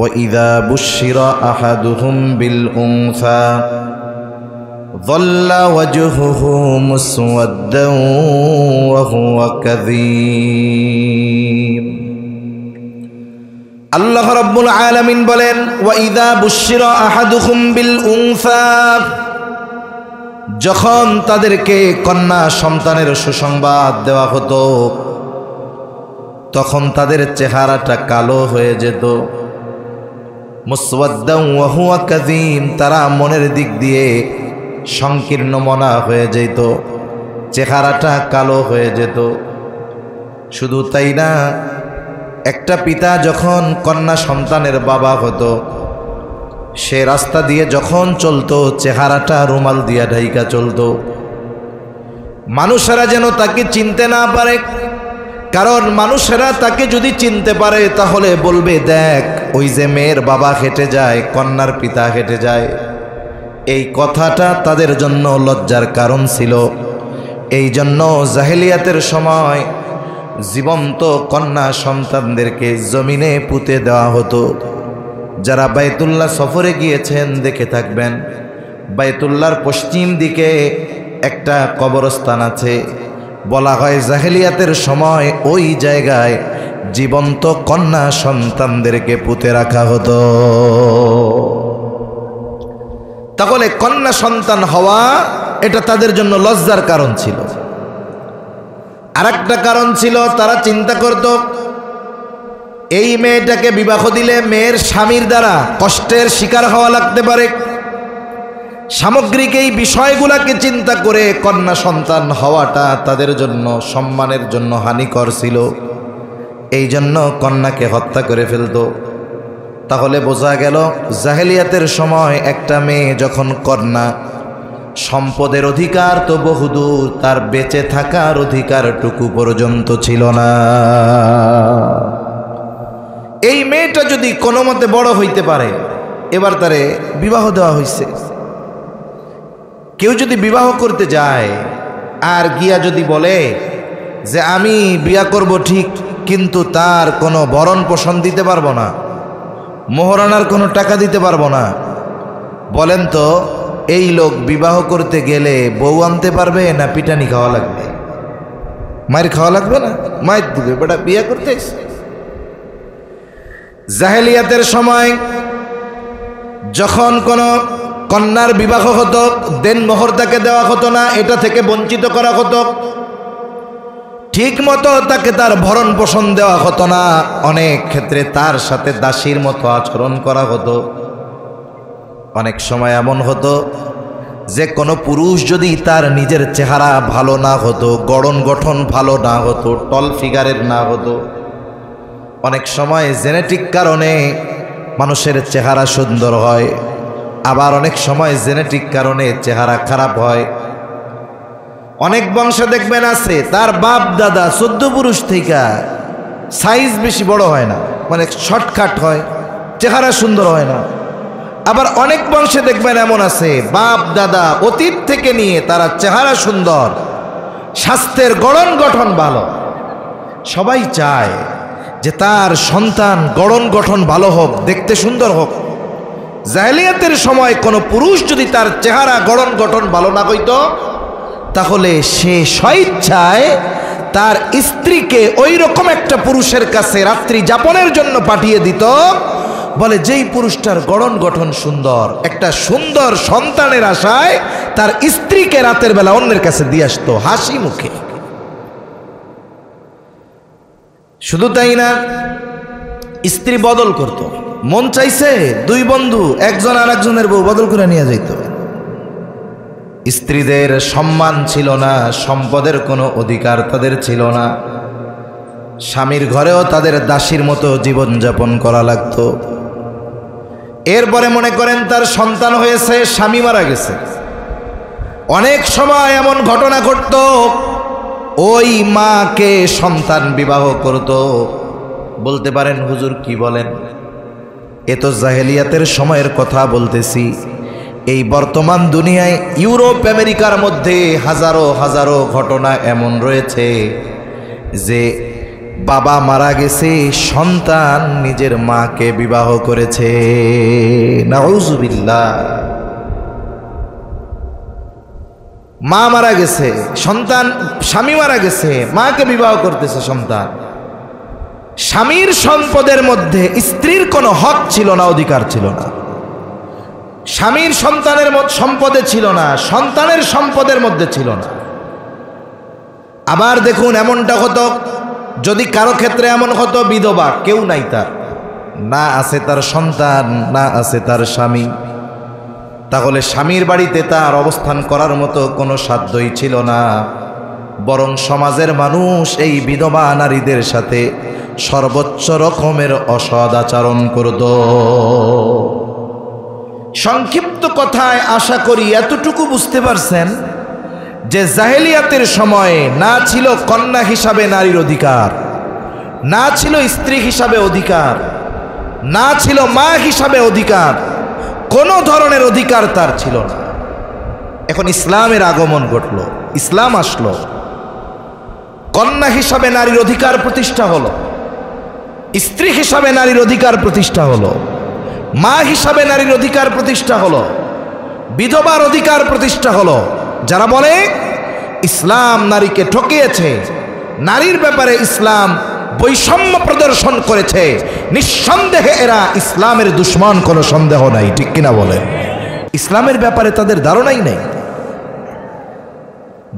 وإذا بشر أحدهم بالأنثى ظل وجهه مسودا وهو كظيم আল্লাহ রাব্বুল আলামিন বলেন ওয়াইদা বুশিরা আহাদুকুম বিল উনসা, যখন তাদেরকে কন্যা সন্তানের সুসংবাদ দেওয়া হতো তখন তাদের চেহারাটা কালো হয়ে যেত। মুসওয়াদ্দান ওয়া হুয়া কাযীম, তারা মনের দিক দিয়ে সংকীর্ণ মনা হয়ে যেত, চেহারাটা কালো হয়ে যেত। শুধু তাই না, একটা পিতা যখন কন্যা সন্তানের বাবা হতো, সে রাস্তা দিয়ে যখন চলতো চেহারাটা রুমাল দিয়া ঢাইকা চলতো, মানুষেরা যেন তাকে চিনতে না পারে। কারণ মানুষেরা তাকে যদি চিনতে পারে তাহলে বলবে, দেখ ওই যে মেয়ের বাবা হেঁটে যায়, কন্যার পিতা হেঁটে যায়। এই কথাটা তাদের জন্য লজ্জার কারণ ছিল। এই জন্য জাহেলিয়াতের সময় জীবন্ত কন্যা সন্তানদেরকে জমিনে পুঁতে দেওয়া হতো। যারা বাইতুল্লাহ সফরে গিয়েছেন দেখে থাকবেন, বাইতুল্লাহর পশ্চিম দিকে একটা কবরস্থান আছে। বলা হয় জাহেলিয়াতের সময় ওই জায়গায় জীবন্ত কন্যা সন্তানদেরকে পুঁতে রাখা হতো। তাহলে কন্যা সন্তান হওয়া এটা তাদের জন্য লজ্জার কারণ ছিল। আরেকটা কারণ ছিল, তারা চিন্তা করত এই মেয়েটাকে বিবাহ দিলে মেয়ের স্বামীর দ্বারা কষ্টের শিকার হওয়া লাগতে পারে। সামগ্রিক এই বিষয়গুলোকে চিন্তা করে কন্যা সন্তান হওয়াটা তাদের জন্য সম্মানের জন্য হানিকর ছিল। এই জন্য কন্যাকে হত্যা করে ফেলত। তাহলে বোঝা গেল জাহেলিয়াতের সময় একটা মেয়ে যখন কন্যা, সম্পদের অধিকার তো বহুদূর, তার বেঁচে থাকার অধিকারটুকু পর্যন্ত ছিল না। এই মেয়েটা যদি কোনো মতে বড় হইতে পারে, এবার তারে বিবাহ দেওয়া হয়েছে। কেউ যদি বিবাহ করতে যায় আর গিয়া যদি বলে যে আমি বিয়া করব ঠিক, কিন্তু তার কোনো ভরণ পোষণ দিতে পারবো না, মোহরানার কোনো টাকা দিতে পারবো না, বলেন তো এই লোক বিবাহ করতে গেলে বউ আনতে পারবে না পিটানি খাওয়া লাগবে? মায়ের খাওয়া লাগবে না, মায়ের দিবে, বেটা বিয়া করতে। জাহেলিয়াতের সময় যখন কোনো কন্যার বিবাহ হতো, দেনমোহর তাকে দেওয়া হতো না, এটা থেকে বঞ্চিত করা হতো। ঠিক মতো তাকে তার ভরণ পোষণ দেওয়া হতো না। অনেক ক্ষেত্রে তার সাথে দাসীর মতো আচরণ করা হতো। অনেক সময় এমন হতো যে কোনো পুরুষ যদি তার নিজের চেহারা ভালো না হতো, গড়ন গঠন ভালো না হতো, টল ফিগারের না হতো, অনেক সময় জেনেটিক কারণে মানুষের চেহারা সুন্দর হয়, আবার অনেক সময় জেনেটিক কারণে চেহারা খারাপ হয়। অনেক বংশে দেখবেন আছে তার বাপ দাদা 14 পুরুষ থেকে সাইজ বেশি বড় হয় না, মানে শর্টকাট হয়, চেহারা সুন্দর হয় না। আবার অনেক বংশে দেখবেন এমন আছে বাপ দাদা অতীত থেকে নিয়ে তারা চেহারা সুন্দর, স্বাস্থ্যের গড়ন গঠন ভালো। সবাই চায় যে তার সন্তান গড়ন গঠন ভালো হোক, দেখতে সুন্দর হোক। জাহেলিয়াতের সময় কোনো পুরুষ যদি তার চেহারা গড়ন গঠন ভালো না হইতো, তাহলে সে স্বেচ্ছায় তার স্ত্রীকে ওই রকম একটা পুরুষের কাছে রাত্রি যাপনের জন্য পাঠিয়ে দিত। বলে যেই পুরুষটার গড়ন গঠন সুন্দর, একটা সুন্দর সন্তানের আশায় তার স্ত্রীকে রাতের বেলা অন্যের কাছে দিয়ে আসতো হাসি মুখে। শুধু তাই না, স্ত্রী বদল করত। মন চাইছে দুই বন্ধু একজন আর একজনের বউ বদল করে নিয়ে যাইত। স্ত্রীদের সম্মান ছিল না, সম্পদের কোনো অধিকার তাদের ছিল না। স্বামীর ঘরেও তাদের দাসীর মতো জীবনযাপন করা লাগতো। এরপরে মনে করেন তার সন্তান হয়েছে, স্বামী মারা গেছে। অনেক সময় এমন ঘটনা ঘটত, ওই মাকে সন্তান বিবাহ করত। বলতে পারেন হুজুর কি বলেন? এ তো জাহেলিয়াতের সময়ের কথা বলতেছি। এই বর্তমান দুনিয়ায় ইউরোপ আমেরিকার মধ্যে হাজারো হাজারো ঘটনা এমন রয়েছে যে বাবা মারা গেছে, সন্তান নিজের মাকে বিবাহ করেছে। নাউযুবিল্লাহ। মা মারা গেছে, সন্তান, স্বামী মারা গেছে, মাকে বিবাহ করতেছে সন্তান। স্বামীর সম্পদের মধ্যে স্ত্রীর কোনো হক ছিল না, অধিকার ছিল না। স্বামীর সন্তানের সম্পদে ছিল না, সন্তানের সম্পদের মধ্যে ছিল না। আবার দেখুন, এমনটা হতো যদি কারো ক্ষেত্রে এমন হতো, বিধবা, কেউ নাই তার, না আছে তার সন্তান, না আছে তার স্বামী, তাহলে স্বামীর বাড়িতে তার অবস্থান করার মতো কোনো সাধ্যই ছিল না। বরং সমাজের মানুষ এই বিধবা নারীদের সাথে সর্বোচ্চ রকমের অসৎ আচরণ করত। সংক্ষিপ্ত কথায় আশা করি এতটুকু বুঝতে পারছেন যে জাহেলিয়াতের সময়ে না ছিল কন্যা হিসাবে নারীর অধিকার, না ছিল স্ত্রী হিসাবে অধিকার, না ছিল মা হিসাবে অধিকার, কোনো ধরনের অধিকার তার ছিল না। এখন ইসলামের আগমন ঘটল, ইসলাম আসলো, কন্যা হিসাবে নারীর অধিকার প্রতিষ্ঠা হলো, স্ত্রী হিসাবে নারীর অধিকার প্রতিষ্ঠা হলো, মা হিসাবে নারীর অধিকার প্রতিষ্ঠা হলো, বিধবার অধিকার প্রতিষ্ঠা হলো। যারা বলে ইসলাম নারীকে ঠকিয়েছে, নারীর ব্যাপারে ইসলাম বৈষম্য প্রদর্শন করেছে, নিঃসন্দেহে এরা ইসলামের দুশ্মন, কোনো সন্দেহ নাই, ঠিক কিনা বলেন? ইসলামের ব্যাপারে তাদের ধারণাই নেই।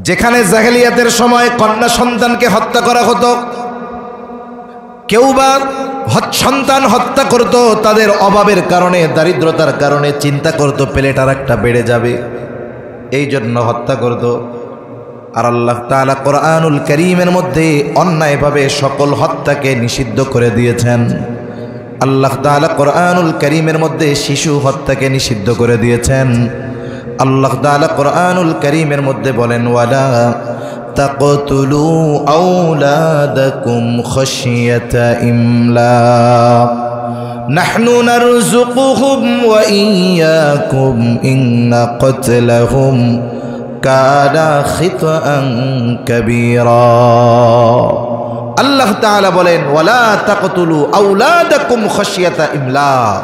যেখানে জাহেলিয়াতের সময় কন্যা সন্তানকে হত্যা করা হতো, কেউ বা সন্তান হত্যা করত তাদের অভাবের কারণে, দারিদ্রতার কারণে, চিন্তা করত প্লেট আর একটা বেড়ে যাবে, এই জন্য হত্যা করত। আর আল্লাহ তাআলা কোরআনুল কারীমের মধ্যে অন্যায়ভাবে সকল হত্যাকে নিষিদ্ধ করে দিয়েছেন। আল্লাহ তাআলা কোরআনুল কারীমের মধ্যে শিশু হত্যাকে নিষিদ্ধ করে দিয়েছেন। আল্লাহ তাআলা কোরআনুল কারীমের মধ্যে বলেন, ওয়ালা তাকতুলু আওলাদাকুম খাশিয়াতা ইমলাক নাহনু নারযুকুহুম ওয়া ইয়্যাকুম ইন্না কতলাহুম কানা খিতআন কাবীরা। আল্লাহ তাআলা বলেন, ওয়ালা তাকতুলু আওলাদাকুম খাশিয়াতা ইমলাক,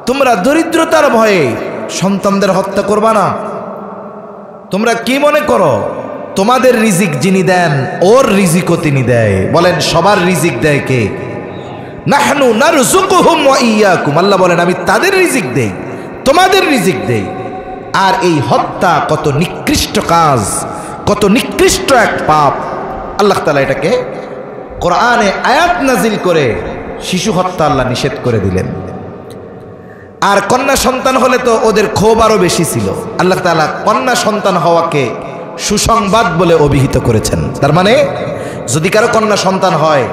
তোমরা দরিদ্রতার ভয়ে সন্তানদের হত্যা করবা না। তোমরা কি মনে করো তোমাদের রিজিক যিনি দেন, ওর রিজিকও তিনি দেয়? বলেন, সবার রিজিক দেয় কে? নাহনু নারযুকুহুম ওয়া ইয়্যাকুম, আল্লাহ বলেন আমি তাদের রিজিক দেই, তোমাদের রিজিক দেই। আর এই হত্যা কত নিকৃষ্ট কাজ, কত নিকৃষ্ট এক পাপ। আল্লাহ তাআলা এটাকে কোরআনে আয়াত নাজিল করে শিশু হত্যা আল্লাহ নিষেধ করে দিলেন। আর কন্যা সন্তান হলে তো ওদের ক্ষোভ আরো বেশি ছিল। আল্লাহ তাআলা কন্যা সন্তান হওয়াকে সুসংবাদ বলে অভিহিত করেছেন। তার মানে যদি কারো কন্যা সন্তান হয়,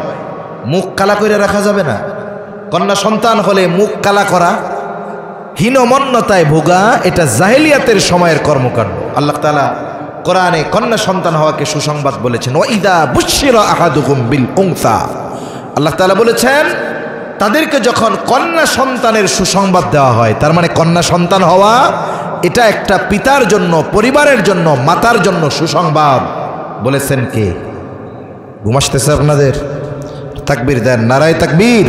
মুখ কালা করে রাখা যাবে না। কন্যা সন্তান হলে মুখ কালা করা, হীনমন্যতায় ভোগা, এটা জাহেলিয়াতের সময়ের কর্মকাণ্ড। আল্লাহ তাআলা কোরআনে কন্যা সন্তান হওয়াকে সুসংবাদ বলেছেন। ওয়াইদা বুশিরা আহাদুকুম বিল উনসা, আল্লাহ তাআলা বলেছেন তাদেরকে যখন কন্যা সন্তানের সুসংবাদ দেওয়া হয়, তার মানে কন্যা সন্তান হওয়া এটা একটা পিতার জন্য, পরিবারের জন্য, মাতার জন্য সুসংবাদ। বলেছেন কে? ঘুম আসতেছে আপনাদের? তাকবীর দেন, নারায়ে তাকবীর।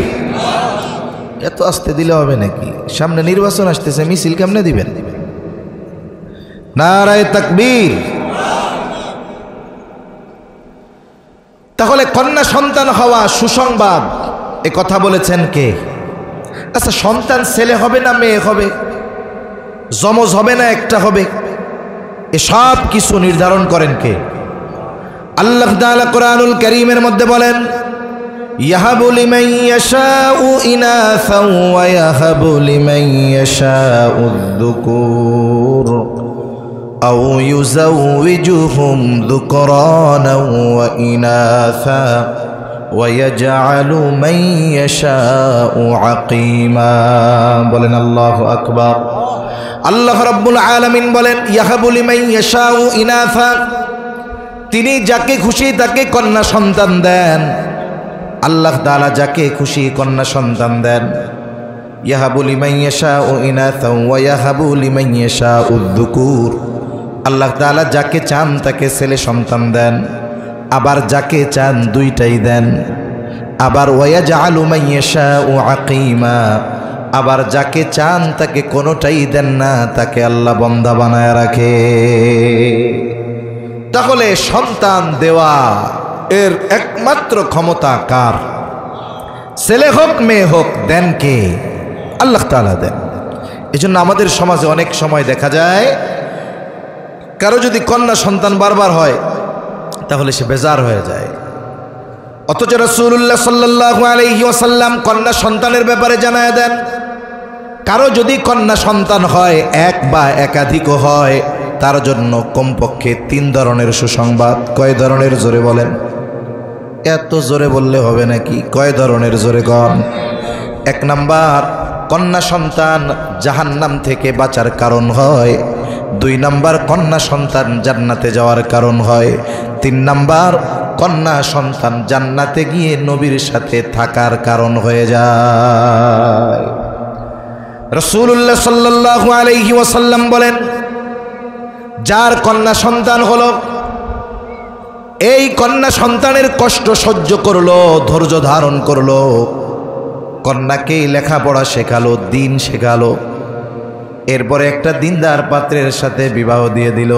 এত আস্তে দিলে হবে নাকি? সামনে নির্বাচন আসতেছে, মিছিল কেমনে দিবেন? নারায়ে তাকবীর। তাহলে কন্যা সন্তান হওয়া সুসংবাদ, এ কথা বলেছেন কে? আচ্ছা, সন্তান ছেলে হবে না মেয়ে হবে, যমজ হবে না একটা হবে, এসব কিছু নির্ধারণ করেন কে? আল্লাহ তাআলা কোরআনুল কারীমের মধ্যে বলেন, ইয়াহাবু লিমান ইয়াশাউ ইনাসা ওয়া ইয়াহাবু লিমান ইয়াশাউ যুকুর আও ইউযাউযুহুম যুকরানা ওয়া ইনাসা ওয়া ইয়াজআলু মান ইয়াশাউ আকীমা। বলেন আল্লাহু আকবার। আল্লাহ রাব্বুল আলামিন বলেন, ইয়াহাবু লিমান ইয়াশাউ ইনাসা, তিনি যাকে খুশি তাকে কন্যা সন্তান দেন। আল্লাহ তাআলা যাকে খুশি কন্যা সন্তান দেন। ইয়াহাবু লিমান ইয়াশাউ ইনাসা ওয়া ইয়াহাবু লিমান ইয়াশাউ যুকুর, আল্লাহ তাআলা যাকে চান তাকে ছেলে সন্তান দেন, আবার যাকে চান দুইটাই দেন। আবার ওয়ায়াজআলু মান ইয়াশাউ আকীমা, আবার যাকে চান তাকে কোনোটাই দেন না, তাকে আল্লাহ বান্দা বানায় রাখে। তাহলে সন্তান দেওয়া এর একমাত্র ক্ষমতা কার? ছেলে হোক মেয়ে হোক, দেন কে? আল্লাহ তাআলা দেন। এজন্য আমাদের সমাজে অনেক সময় দেখা যায় কারো যদি কন্যা সন্তান বারবার হয় তাহলে সে বেজার হয়ে যায়। অথচ রাসূলুল্লাহ সাল্লাল্লাহু আলাইহি ওয়াসাল্লাম কন্যা সন্তানের ব্যাপারে জানায় দেন, কারো যদি কন্যা সন্তান হয়, এক বা একাধিকও হয়, তার জন্য কমপক্ষে 3 ধরনের সুসংবাদ। কয় ধরনের? জোরে বলেন। এত জোরে বললে হবে নাকি? কয় ধরনের? জোরে কন। 1 নাম্বার, কন্যা সন্তান জাহান্নাম থেকে বাঁচার কারণ হয়। 2 নাম্বার, কন্যা সন্তান জান্নাতে যাওয়ার কারণ হয়। 3 নাম্বার, কন্যা সন্তান জান্নাতে গিয়ে নবীর সাথে থাকার কারণ হয়ে যায়। রাসূলুল্লাহ সাল্লাল্লাহু আলাইহি ওয়াসাল্লাম বলেন, যার কন্যা সন্তান হলো, এই কন্যা সন্তানের কষ্ট সহ্য করলো, ধৈর্য ধারণ করলো, কন্যাকে লেখাপড়া শেখালো, দিন শেখালো, এরপরে একটা দিনদার পাত্রের সাথে বিবাহ দিয়ে দিল।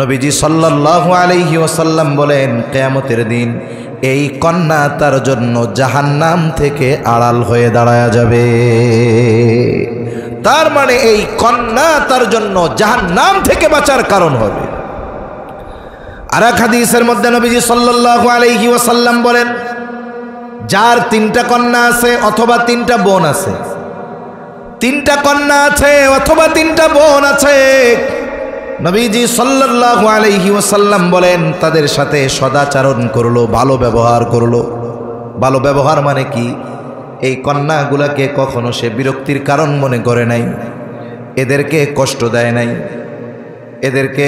নবীজি সাল্লাল্লাহু আলাইহি ওয়াসাল্লাম বলেন, কিয়ামতের দিন এই কন্যা তার জন্য জাহান্নাম থেকে আড়াল হয়ে দাঁড়ায়া যাবে। তার মানে এই কন্যা তার জন্য জাহান্নাম থেকে বাঁচার কারণ হবে। আর এক হাদিসের মধ্যে নবীজি সাল্লাল্লাহু আলাইহি ওয়াসাল্লাম বলেন, যার 3টা কন্যা আছে অথবা 3টা বোন আছে, 3টা কন্যা আছে অথবা 3টা বোন আছে, নবীজি সাল্লাল্লাহু আলাইহি ওয়াসাল্লাম বলেন, তাদের সাথে সদাচরণ করলো, ভালো ব্যবহার করলো। ভালো ব্যবহার মানে কি? এই কন্যাগুলাকে কখনো সে বিরক্তির কারণ মনে করে নাই, এদেরকে কষ্ট দেয় নাই, এদেরকে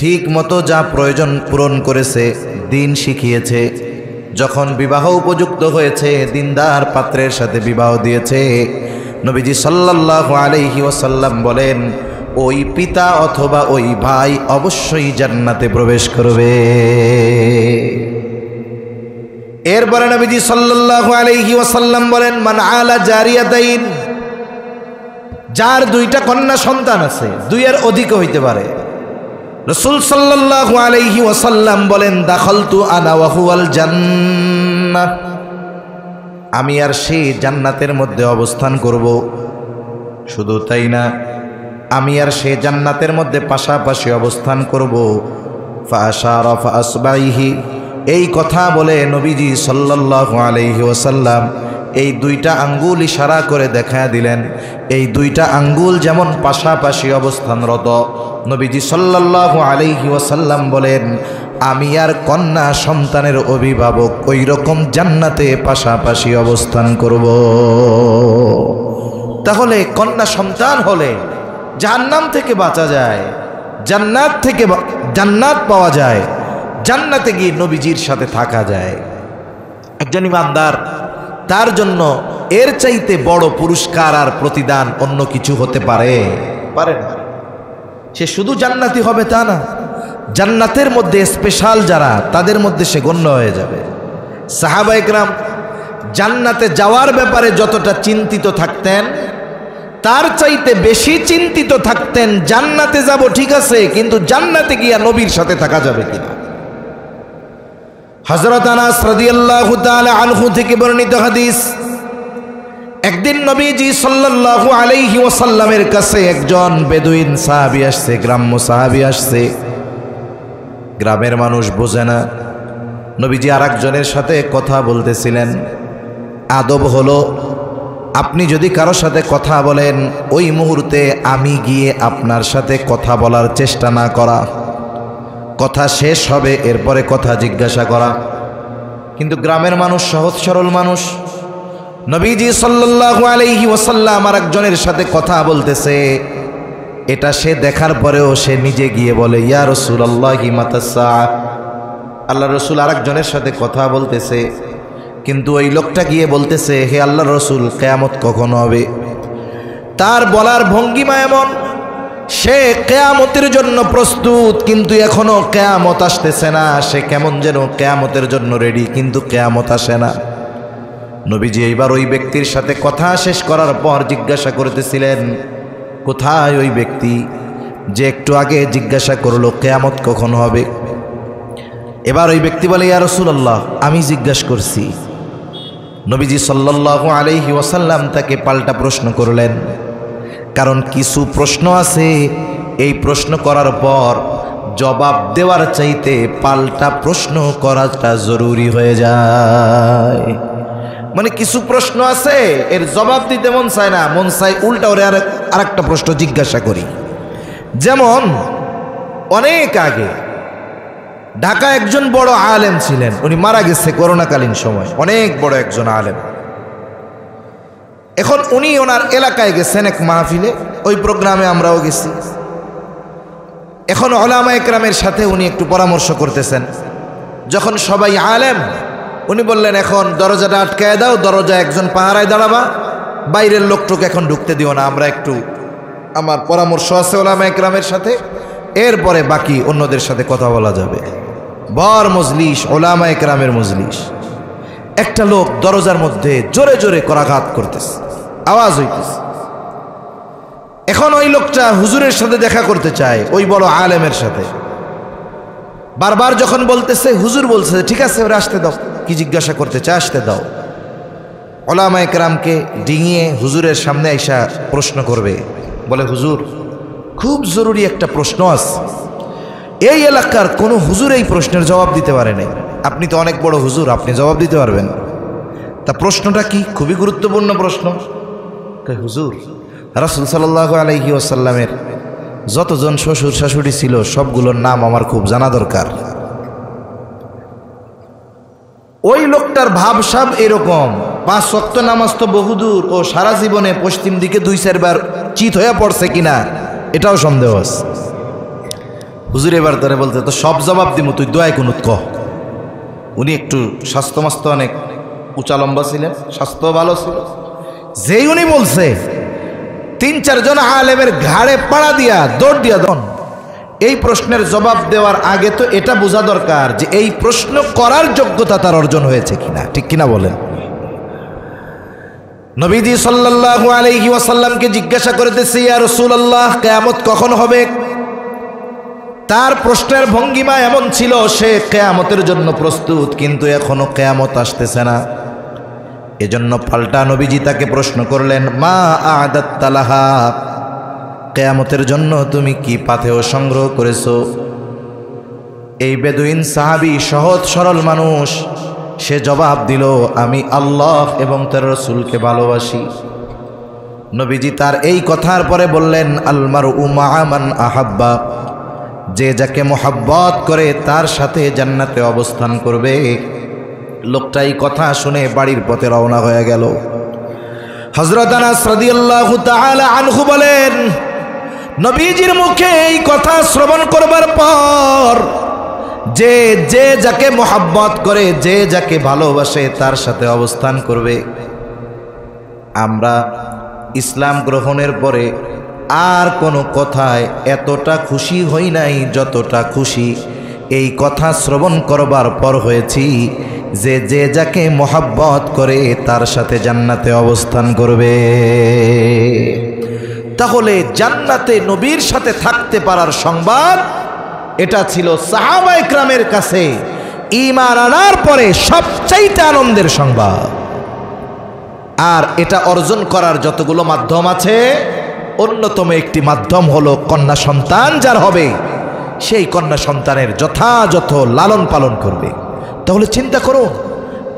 ঠিক মতো যা প্রয়োজন পূরণ করেছে, দিন শিখিয়েছে। যখন বিবাহ উপযুক্ত হয়েছে, দিনদার পাত্রের সাথে বিবাহ দিয়েছে। নবীজি সাল্লাল্লাহু আলাইহি ওয়াসাল্লাম বলেন, ওই পিতা অথবা ওই ভাই অবশ্যই জান্নাতে প্রবেশ করবে। এরপরে নবীজি সাল্লাল্লাহু আলাইহি ওয়াসাল্লাম বলেন, মান আলা জারিয়াতাইন, যার 2টা কন্যা সন্তান আছে, 2 এর অধিক হইতে পারে, রাসূল সাল্লাল্লাহু আলাইহি ওয়াসাল্লাম বলেন, দাখালতু আনা ওয়া হুয়াল জান্নাহ, আমি আর সে জান্নাতের মধ্যে অবস্থান করব। শুধু তাই না, আমি আর সে জান্নাতের মধ্যে পাশাপাশি অবস্থান করব। ফাআশারা ফাআসবাইহি, এই কথা বলে নবীজি সাল্লাল্লাহু আলাইহি ওয়াসাল্লাম এই 2টা আঙ্গুল ইশারা করে দেখায়া দিলেন। এই 2টা আঙ্গুল যেমন পাশাপাশি অবস্থানরত, নবীজি সাল্লাল্লাহু আলাইহি ওয়াসাল্লাম বলেন, আমি আর কন্যা সন্তানের অভিভাবক ওই রকম জান্নাতে পাশাপাশি অবস্থান করব। তাহলে কন্যা সন্তান হলে জাহান্নাম থেকে বাঁচা যায়, জান্নাত থেকে জান্নাত পাওয়া যায়, জান্নাতে গিয়ে নবীজির সাথে থাকা যায়। একজন ইমানদার, তার জন্য এর চাইতে বড় পুরস্কার আর প্রতিদান অন্য কিছু হতে পারে না। সে শুধু জান্নাতি হবে তা না, জান্নাতের মধ্যে স্পেশাল যারা, তাদের মধ্যে সে গণ্য হয়ে যাবে। সাহাবায়ে কেরাম জান্নাতে যাওয়ার ব্যাপারে যতটা চিন্তিত থাকতেন, তার চাইতে বেশি চিন্তিত থাকতেন জান্নাতে যাব ঠিক আছে, কিন্তু জান্নাতে গিয়া নবীর সাথে থাকা যাবে কিনা। হযরত আনাস রাদিয়াল্লাহু তাআলা আনহু থেকে বর্ণিত হাদিস, একদিন নবীজি সাল্লাল্লাহু আলাইহি ওয়াসাল্লামের কাছে একজন বেদুইন সাহাবী আসছে, গ্রাম্য সাহাবী আসছে। গ্রামের মানুষ বোঝে না, নবীজি আরেকজনের সাথে কথা বলতেছিলেন। আদব হলো, আপনি যদি কারো সাথে কথা বলেন, ওই মুহূর্তে আমি গিয়ে আপনার সাথে কথা বলার চেষ্টা না করা, কথা শেষ হবে এরপরে কথা জিজ্ঞাসা করা। কিন্তু গ্রামের মানুষ সহজ সরল মানুষ। নবীজি সাল্লাল্লাহু আলাইহি ওয়াসাল্লাম আরেকজনের সাথে কথা বলতেছে, এটা সে দেখার পরেও সে নিজে গিয়ে বলে, ইয়া রাসূলুল্লাহি মাতাস সাআ। আল্লাহর রাসূল আরেকজনের সাথে কথা বলতেছে, কিন্তু ওই লোকটা গিয়ে বলতেছে, হে আল্লাহর রাসূল, কিয়ামত কখন হবে? তার বলার ভঙ্গিমা এমন, সে কিয়ামতের জন্য প্রস্তুত, কিন্তু এখনো কিয়ামত আসতেছে না। সে কেমন যেন কিয়ামতের জন্য রেডি, কিন্তু কিয়ামত আসে না। নবীজি এইবার ওই ব্যক্তির সাথে কথা শেষ করার পর জিজ্ঞাসা করতেছিলেন, কোথায় ওই ব্যক্তি যে একটু আগে জিজ্ঞাসা করলো কিয়ামত কখন হবে? এবার ওই ব্যক্তি বলে, ইয়া রাসূলুল্লাহ, আমি জিজ্ঞাসা করছি। নবীজি সাল্লাল্লাহু আলাইহি ওয়াসাল্লাম তাকে পাল্টা প্রশ্ন করলেন, কারণ কিছু প্রশ্ন আছে এই প্রশ্ন করার পর জবাব দেওয়ার চাইতে পাল্টা প্রশ্ন করাটা জরুরি হয়ে যায়। মানে কিছু প্রশ্ন আছে এর জবাব দিতে মন চায় না, মন চায় উল্টা ওরে আরেকটা প্রশ্ন জিজ্ঞাসা করি। যেমন অনেক আগে ঢাকা একজন বড় আলেম ছিলেন, উনি মারা গেছে করোনাকালীন সময়, অনেক বড় একজন আলেম। এখন উনি ওনার এলাকায় গেছেন এক মাহফিলে, ওই প্রোগ্রামে আমরাও গেছি। এখন উলামা ইকরামের সাথে উনি একটু পরামর্শ করতেছেন। যখন সবাই আলেম, উনি বললেন, এখন দরজাটা আটকায় দাও, দরজা একজন পাহারায় দাঁড়াবা, বাইরের লোকটুকু এখন ঢুকতে দিও না, আমরা একটু আমার পরামর্শ আছে উলামা ইকরামের সাথে, এরপরে বাকি অন্যদের সাথে কথা বলা যাবে। বড় মজলিস, উলামা ইকরামের মজলিস। একটা লোক দরজার মধ্যে জোরে জোরে করাঘাত করতেছে, আওয়াজ হইতেছে। এখন ওই লোকটা হুজুরের সাথে দেখা করতে চায়, ওই বড় আলেমের সাথে। বারবার যখন বলতেছে, হুজুর বলছে ঠিক আছে ওরা আসতে দাও, কি জিজ্ঞাসা করতে চায় আসতে দাও। উলামা ইকরামকে ডিঙিয়ে হুজুরের সামনে আইসা প্রশ্ন করবে, বলে, হুজুর খুব জরুরি একটা প্রশ্ন আছে, এই এলাকার কোনো হুজুর এই প্রশ্নের জবাব দিতে পারে নাই, আপনি তো অনেক বড় হুজুর, আপনি জবাব দিতে পারবেন। তা প্রশ্নটা কি? খুবই গুরুত্বপূর্ণ প্রশ্ন। হুজুর, রাসূল সাল্লাল্লাহু আলাইহি ওয়াসাল্লামের যতজন শ্বশুর শাশুড়ি ছিল সবগুলোর নাম আমার খুব জানা দরকার। ওই লোকটার ভাবসাব এরকম, 5 ওয়াক্ত নামাজ তো বহুদূর, ও সারা জীবনে পশ্চিম দিকে 2-4 বার চিত হয়ে পড়ছে কিনা এটাও সন্দেহ আছে। হুজুর এবার তারা বলতে, তো সব জবাব দিমু, তুই দোয়ায় কুনুত কহ। উনি একটু স্বাস্থ্যমাস্ত অনেক উঁচা লম্বা ছিলেন, স্বাস্থ্য ভালো ছিল। যেই উনি বলছে, 3-4 জন আলেমের ঘাড়ে পাড়া দিয়া দৌড় দিয়া দন। এই প্রশ্নের জবাব দেওয়ার আগে তো এটা বোঝা দরকার যে এই প্রশ্ন করার যোগ্যতা তার অর্জন হয়েছে কিনা, ঠিক কিনা বলেন? নবীজি সাল্লাল্লাহু আলাইহি ওয়াসাল্লামকে জিজ্ঞাসা করতেছে, ইয়া রাসূলুল্লাহ, কিয়ামত কখন হবে? তার প্রশ্নের ভঙ্গিমা এমন ছিল, সে কিয়ামতের জন্য প্রস্তুত, কিন্তু এখনো কিয়ামত আসতেছে না। এজন্য পাল্টা নবীজি তাকে প্রশ্ন করলেন, মা আ'দাত্তা লাহা, কিয়ামতের জন্য তুমি কি পাথেয় সংগ্রহ করেছো? এই বেদুইন সাহাবী, সহজ সরল মানুষ, সে জবাব দিল, আমি আল্লাহ এবং তার রাসূলকে ভালোবাসি। নবীজি তার এই কথার পরে বললেন, আল মারউ মা'a মান আহাব্বা, যে যাকে মোহাব্বত করে তার সাথে জান্নাতে অবস্থান করবে। লোকটা এই কথা শুনে বাড়ির পথে রওনা হয়ে গেল। হযরত আনাস রাদিয়াল্লাহু তাআলা আনহু বলেন, নবীজির মুখে এই কথা শ্রবণ করবার পর যে যাকে মোহাব্বত করে, যে যাকে ভালোবাসে তার সাথে অবস্থান করবে। আমরা ইসলাম গ্রহণের পরে আর কোনো কথায় এতটা খুশি হই নাই যতটা খুশি এই কথা শ্রবণ করবার পর হয়েছি যে যাকে মোহাব্বত করে তার সাথে জান্নাতে অবস্থান করবে। তাহলে জান্নাতে নবীর সাথে থাকতে পারার সংবাদ, এটা ছিল সাহাবা ইকরামের কাছে ঈমান আনার পরে সবচাইতে আনন্দের সংবাদ। আর এটা অর্জন করার যতগুলো মাধ্যম আছে, অন্যতম একটি মাধ্যম হলো কন্যা সন্তান যার হবে, সেই কন্যা সন্তানের যথাযথ লালন পালন করবে। তাহলে চিন্তা করো,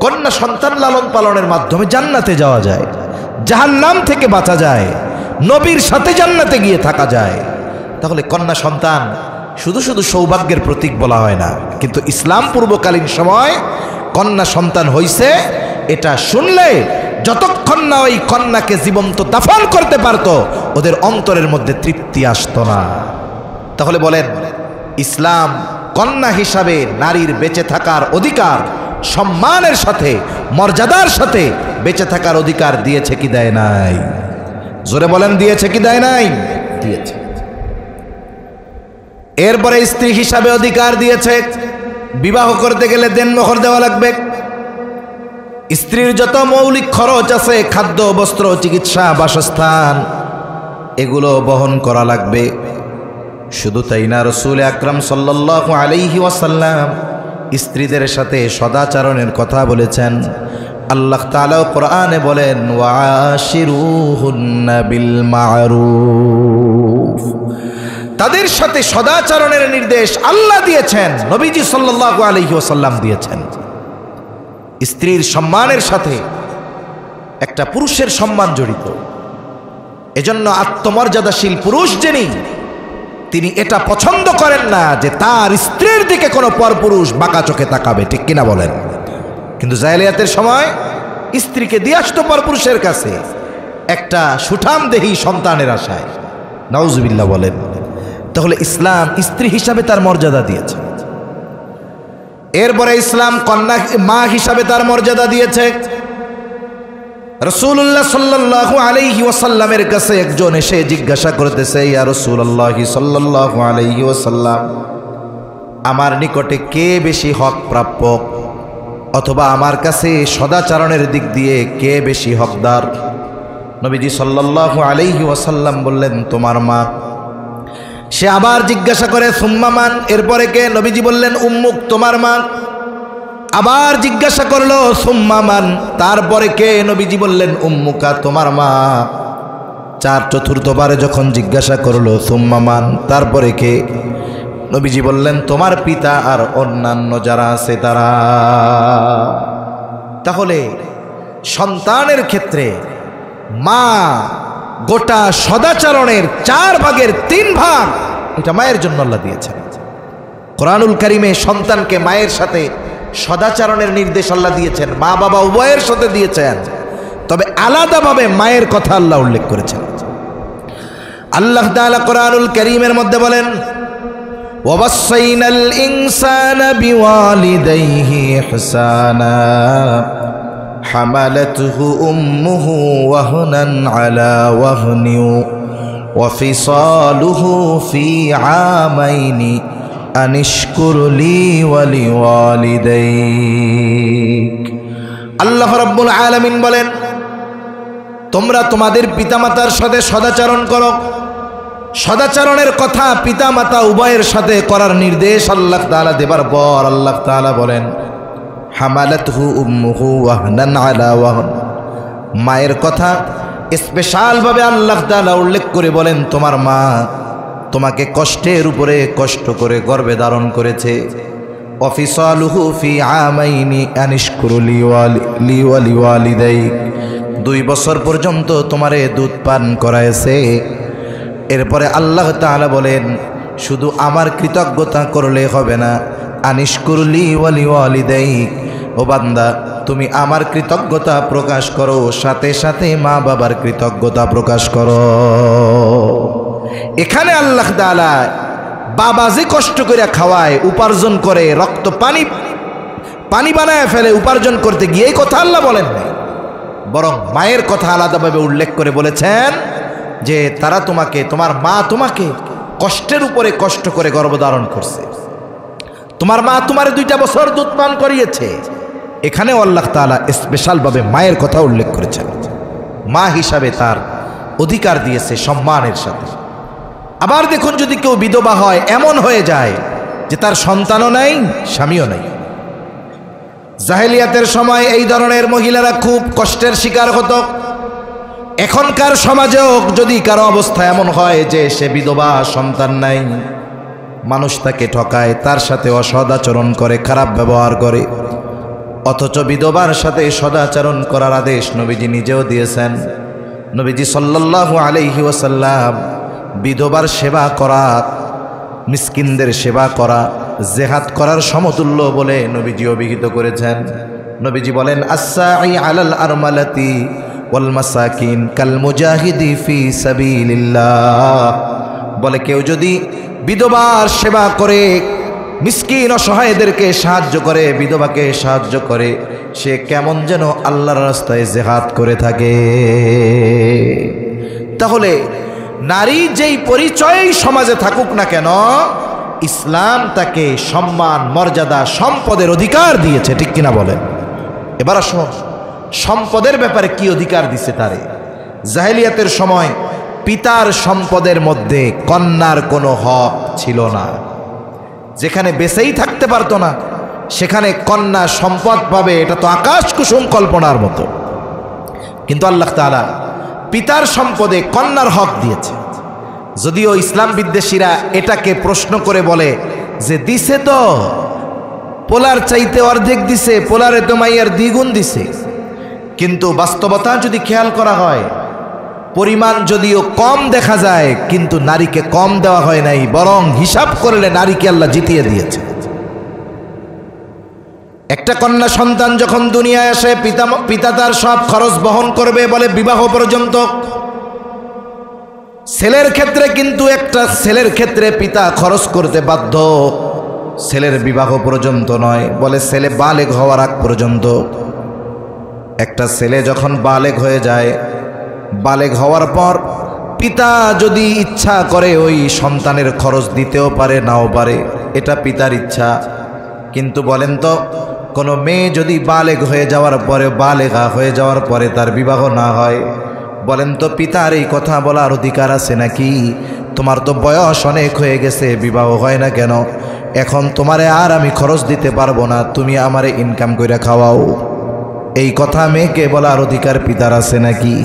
কন্যা সন্তান লালন পালনের মাধ্যমে জান্নাতে যাওয়া যায়, জাহান্নাম থেকে বাঁচা যায়, নবীর সাথে জান্নাতে গিয়ে থাকা যায়। তাহলে কন্যা সন্তান শুধু শুধু সৌভাগ্যের প্রতীক বলা হয় না, কিন্তু ইসলাম পূর্বকালীন সময় কন্যা সন্তান হইছে, এটা শুনলে যতক্ষণ না ওই কন্যাকে জীবন্ত দাফন করতে পারত, ওদের অন্তরের মধ্যে তৃপ্তি আসতো না। তাহলে বলেন, ইসলাম কন্যা হিসাবে নারীর বেঁচে থাকার অধিকার সম্মানের সাথে, মর্যাদার সাথে বেঁচে থাকার অধিকার দিয়েছে কি দেয় নাই? জোরে বলেন, দিয়েছে কি দেয় নাই? দিয়েছে। এরপরে স্ত্রী হিসাবে অধিকার দিয়েছে, বিবাহ করতে গেলে দেনমোহর দেওয়া লাগবে। স্ত্রীর যত মৌলিক খরচ আছে, খাদ্য, বস্ত্র, চিকিৎসা, বাসস্থান, এগুলো বহন করা লাগবে। শুধু তাই না, রাসূল আকরাম সাল্লাল্লাহু আলাইহি ওয়াসাল্লাম স্ত্রীদের সাথে সদাচরণের কথা বলেছেন। আল্লাহ তাআলা কোরআনে বলেন, ওয়াশিরুহুন্না বিল মা'রুফ। তাদের সাথে সদাচরণের নির্দেশ আল্লাহ দিয়েছেন, নবীজি সাল্লাল্লাহু আলাইহি ওয়াসাল্লাম দিয়েছেন। স্ত্রীর সম্মানের সাথে একটা পুরুষের সম্মান জড়িত। এজন্য আত্মমর্যাদাশীল পুরুষ যিনি, তিনি এটা পছন্দ করেন না যে তার স্ত্রীর দিকে কোনো পরপুরুষ বাঁকা চোখে তাকাবে, ঠিক কিনা বলেন? কিন্তু জাহেলিয়াতের সময় স্ত্রীকে দিয়ে আসতো পরপুরুষের কাছে একটা সুঠামদেহী সন্তানের আশায়। নাউজুবিল্লাহ বলেন। তাহলে ইসলাম স্ত্রী হিসাবে তার মর্যাদা দিয়েছে। এরপরে ইসলাম কন্যা, মা হিসাবে তার মর্যাদা দিয়েছে। রাসূলুল্লাহ সাল্লাল্লাহু আলাইহি ওয়াসাল্লামের কাছে একজন এসে জিজ্ঞাসা করতেছে, ইয়া রাসূলুল্লাহ সাল্লাল্লাহু আলাইহি ওয়াসাল্লাম, আমার নিকটে কে বেশি হক প্রাপ্য, অথবা আমার কাছে সদাচরণের দিক দিয়ে কে বেশি হকদার? নবীজি সাল্লাল্লাহু আলাইহি ওয়াসাল্লাম বললেন, তোমার মা। সে আবার জিজ্ঞাসা করে, সুম্মা মান? এরপরে কে? নবীজি বললেন, উম্মুক, তোমার মা। আবার জিজ্ঞাসা করলো, সুম্মা মান? তারপরে কে? নবীজি বললেন, উম্মুকা, তোমার মা। চতুর্থবারে যখন জিজ্ঞাসা করলো, সুম্মা মান? তারপরে কে? নবীজি বললেন, তোমার পিতা আর অন্যান্য যারা আছে তারা। তাহলে সন্তানের ক্ষেত্রে মা গোটা সদাচরণের 4 ভাগের 3 ভাগ এটা মায়ের জন্য আল্লাহ দিয়েছেন। কোরআনুল কারীমে সন্তানকে মায়ের সাথে সদাচরণের নির্দেশ আল্লাহ দিয়েছেন, মা বাবা উভয়ের সাথে দিয়েছেন। তবে আলাদাভাবে মায়ের কথা আল্লাহ উল্লেখ করেছেন। আল্লাহ তাআলা কোরআনুল কারীমের মধ্যে বলেন, ওয়াসাইনাল ইনসানা বিওয়ালিদাইহি ইহসানা হামালাতুহু উম্মুহু ওয়াহনান আলা ওয়াহনি ওয়াফিসালুহু ফি আমাইনি আনিশকুর লি ওয়া লিওয়ালিদাইক। আল্লাহ রাব্বুল আলামিন বলেন, তোমরা তোমাদের পিতামাতার সাথে সদাচরণ করো। সদাচরণের কথা পিতামাতা উভয়ের সাথে করার নির্দেশ আল্লাহ তাআলা দেবার পর আল্লাহ তাআলা বলেন, হামালাতহু উম্মুহু ওয়াহনান আলা ওয়াহন। মায়ের কথা স্পেশালভাবে আল্লাহ তাআলা উল্লেখ করে বলেন, তোমার মা তোমাকে কষ্টের উপরে কষ্ট করে গর্ভে ধারণ করেছে। ওয়াফিসালুহু ফি আমাইনি আনিশকুর লি ওয়া লিওয়ালিদাইক। 2 বছর পর্যন্ত তোমারে দুধ পান করায়ছে। এরপরে আল্লাহ তাআলা বলেন, শুধু আমার কৃতজ্ঞতা করলে হবে না, আনিশকুর লি ওয়া লিওয়ালিদাইক। ও বান্দা, তুমি আমার কৃতজ্ঞতা প্রকাশ করো, সাথে সাথে মা বাবার কৃতজ্ঞতা প্রকাশ করো। এখানে আল্লাহ তাআলা বাবা যে কষ্ট করে খাওয়ায়, উপার্জন করে, রক্ত পানি বানায় ফেলে, উপার্জন করতে গিয়ে এই কথা আল্লাহ বলেন নাই, বরং মায়ের কথা আলাদাভাবে উল্লেখ করে বলেছেন যে তারা তোমাকে, তোমার মা তোমাকে কষ্টের উপরে কষ্ট করে গর্ভধারণ করছে। তোমার মা তোমারে 2টা বছর দুধ পান করিয়েছে। এখানেও আল্লাহ তাআলা স্পেশালভাবে মায়ের কথা উল্লেখ করেছেন। মা হিসাবে তার অধিকার দিয়েছে সম্মানের সাথে। আবার দেখুন, যদি কেউ বিধবা হয়, এমন হয়ে যায় যে তার সন্তানও নাই, স্বামীও নাই। জাহেলিয়াতের সময় এই ধরনের মহিলারা খুব কষ্টের শিকার হতো। এখনকার সমাজেও যদি কারো অবস্থা এমন হয় যে সে বিধবা, সন্তান নাই, মানুষ তাকে ঠকায়, তার সাথে অসদাচরণ করে, খারাপ ব্যবহার করে। অথচ বিধবার সাথে সদাচরণ করার আদেশ নবীজি নিজেও দিয়েছেন। নবীজি সাল্লাল্লাহু আলাইহি ওয়াসাল্লাম বিধবার সেবা করা, মিসকিনদের সেবা করা জিহাদ করার সমতুল্য বলে নবীজি অভিহিত করেছেন। নবীজি বলেন, আসসাই আলাল আরমালাতি ওয়াল মাসাকিন কাল মুজাহিদি ফি সাবিলিল্লাহ। বলে, কেউ যদি বিধবার সেবা করে, মিসকিন অসহায়দেরকে সাহায্য করে, বিধবাকে সাহায্য করে, সে কেমন যেন আল্লাহর রাস্তায় জিহাদ করে থাকে। তাহলে নারী যেই পরিচয়েই সমাজে থাকুক না কেন, ইসলাম তাকে সম্মান, মর্যাদা, সম্পদের অধিকার দিয়েছে, ঠিক কিনা বলেন? এবার আসুন, সম্পদের ব্যাপারে কি অধিকার দিছে তারে। জাহেলিয়াতের সময় পিতার সম্পদের মধ্যে কন্যার কোনো হক ছিল না। যেখানে বেঁচেই থাকতে পারতো না সেখানে কন্যা সম্পদ পাবে, এটা তো আকাশ কুসুম কল্পনার মতো। কিন্তু আল্লাহ তাআলা পিতার সম্পদে কন্যার হক দিয়েছে। যদিও ইসলাম বিদ্বেষীরা এটাকে প্রশ্ন করে বলে যে দিছে তো, পোলার চাইতে অর্ধেক দিছে, পোলারে তো মাইয়ার দ্বিগুণ দিছে। কিন্তু বাস্তবতা যদি খেয়াল করা হয়, পরিমাণ যদিও কম দেখা যায় কিন্তু নারীকে কম দেওয়া হয় নাই, বরং হিসাব করলে নারীকে আল্লাহ জিতিয়ে দিয়েছে। একটা কন্যা সন্তান যখন দুনিয়ায় আসে পিতা তার সব খরচ বহন করবে বলে বিবাহ পর্যন্ত। ছেলের ক্ষেত্রে কিন্তু একটা ছেলের ক্ষেত্রে পিতা খরচ করতে বাধ্য, ছেলের বিবাহ পর্যন্ত নয়, বলে ছেলে বালেগ হওয়ার আগ পর্যন্ত। একটা ছেলে যখন বালেগ হয়ে যায়, বালেগ হওয়ার পর পিতা যদি ইচ্ছা করে ওই সন্তানের খরচ দিতেও পারে নাও পারে, এটা পিতার ইচ্ছা। কিন্তু বলেন তো, কোনো মেয়ে যদি বালেগ হয়ে যাওয়ার পরে, বালেগা হয়ে যাওয়ার পরে তার বিবাহ না হয়, বলেন তো পিতার এই কথা বলার অধিকার আছে নাকি? তোমার তো বয়স অনেক হয়ে গেছে, বিবাহ হয় না কেন? এখন তোমারে আর আমি খরচ দিতে পারবো না, তুমি আমারে ইনকাম করে খাওয়াও। এই কথা মেয়েকে বলার অধিকার পিতার আছে নাকি?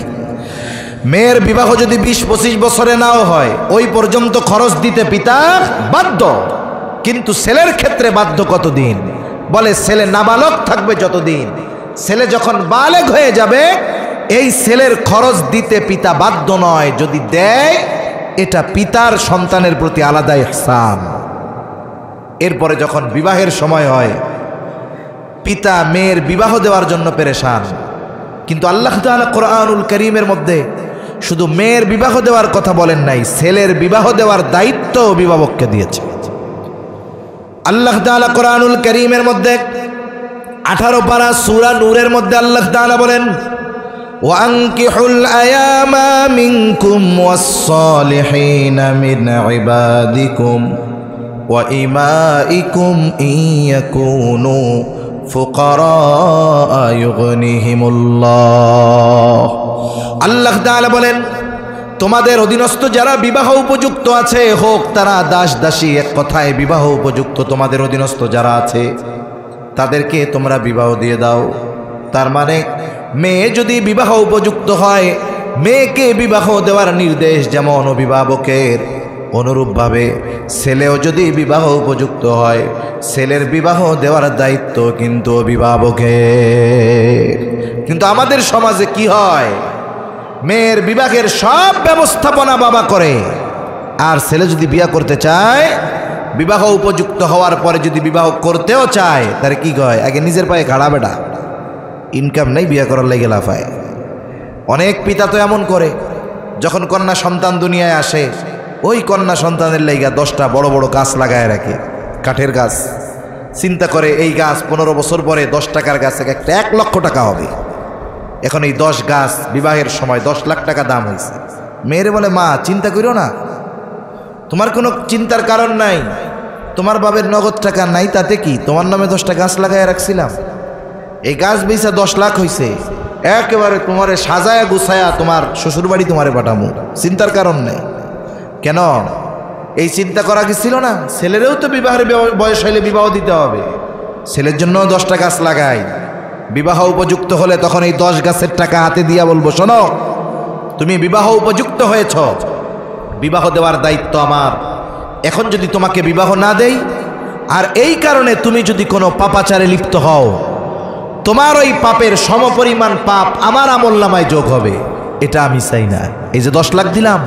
মেয়ের বিবাহ যদি 20-25 বছরে নাও হয়, ওই পর্যন্ত খরচ দিতে পিতা বাধ্য। কিন্তু ছেলের ক্ষেত্রে বাধ্য কতদিন? বলে ছেলে নাবালক থাকবে যতদিন। ছেলে যখন বালেগ হয়ে যাবে, এই ছেলের খরচ দিতে পিতা বাধ্য নয়, যদি দেয় এটা পিতার সন্তানের প্রতি আলাদা ইহসান। এরপরে যখন বিবাহের সময় হয়, পিতা মেয়ের বিবাহ দেওয়ার জন্য পেরেশান। কিন্তু আল্লাহ তাআলা কোরআনুল কারীমের মধ্যে শুধু মেয়ের বিবাহ দেওয়ার কথা বলেন নাই, ছেলের বিবাহ দেওয়ার দায়িত্ব অভিভাবককে দিয়েছে। আল্লাহ তাআলা কোরআনুল কারীমের মধ্যে 18 পারা সূরা নূরের মধ্যে আল্লাহ তাআলা বলেন, ওয়ানকিহুল আয়ামা মিনকুম ওয়াস-সালিহিনা মিন ইবাদিকুম ওয়া ইমাইকুম ইয়াকুনু ফুকারা ইউগনিহিমুল্লাহ। আল্লাহ তাআলা বলেন, তোমাদের অধীনস্থ যারা বিবাহ উপযুক্ত আছে, হোক তারা দাস দাসী, এক কথায় বিবাহ উপযুক্ত তোমাদের অধীনস্থ যারা আছে তাদেরকে তোমরা বিবাহ দিয়ে দাও। তার মানে মেয়ে যদি বিবাহ উপযুক্ত হয়, মেয়েকে বিবাহ দেওয়ার নির্দেশ যেমন অভিভাবকের, অনুরূপভাবে ছেলেও যদি বিবাহ উপযুক্ত হয়, ছেলের বিবাহ দেওয়ার দায়িত্ব কিন্তু অভিভাবকের। কিন্তু আমাদের সমাজে কি হয়, মেয়ের বিবাহের সব ব্যবস্থাপনা বাবা করে, আর ছেলে যদি বিয়ে করতে চায়, বিবাহ উপযুক্ত হওয়ার পরে যদি বিবাহ করতেও চায়, তার কি কয়, আগে নিজের পায়ে খাড়া বেটা, ইনকাম নেই, বিয়ে করার লেগে লাফায়। অনেক পিতা তো এমন করে, যখন কন্যা সন্তান দুনিয়ায় আসে, ওই কন্যা সন্তানের লেগা 10টা বড় বড় গাছ লাগায় রাখে, কাঠের গাছ। চিন্তা করে এই গাছ 15 বছর পরে 10 টাকার গাছ একটা 1 লক্ষ টাকা হবে। এখন এই 10 গাছ বিবাহের সময় 10 লাখ টাকা দাম হয়েছে। মেয়েরে বলে, মা চিন্তা করিও না, তোমার কোনো চিন্তার কারণ নাই, তোমার বাবার নগদ টাকা নাই, তাতে কি, তোমার নামে 10টা গাছ লাগায় রাখছিলাম, এই গাছ বেচা 10 লাখ হয়েছে, একেবারে তোমারে সাজায়া গুছায়া তোমার শ্বশুরবাড়ি তোমারে পাঠামু, চিন্তার কারণ নেই। কেন এই চিন্তা করা কি ছিল না? ছেলেরও তো বিবাহের বয়স হইলে বিবাহ দিতে হবে, ছেলের জন্য 10টা গাছ লাগাই, বিবাহ উপযুক্ত হলে তখন এই 10 গাছের টাকা হাতে দিয়া বলবো, শোনো তুমি বিবাহ উপযুক্ত হয়েছ, বিবাহ দেওয়ার দায়িত্ব আমার। এখন যদি তোমাকে বিবাহ না দেই, আর এই কারণে তুমি যদি কোনো পাপাচারে লিপ্ত হও, তোমার ওই পাপের সমপরিমাণ পাপ আমার আমলনামায় যোগ হবে, এটা আমি চাই না। এই যে 10 লাখ দিলাম,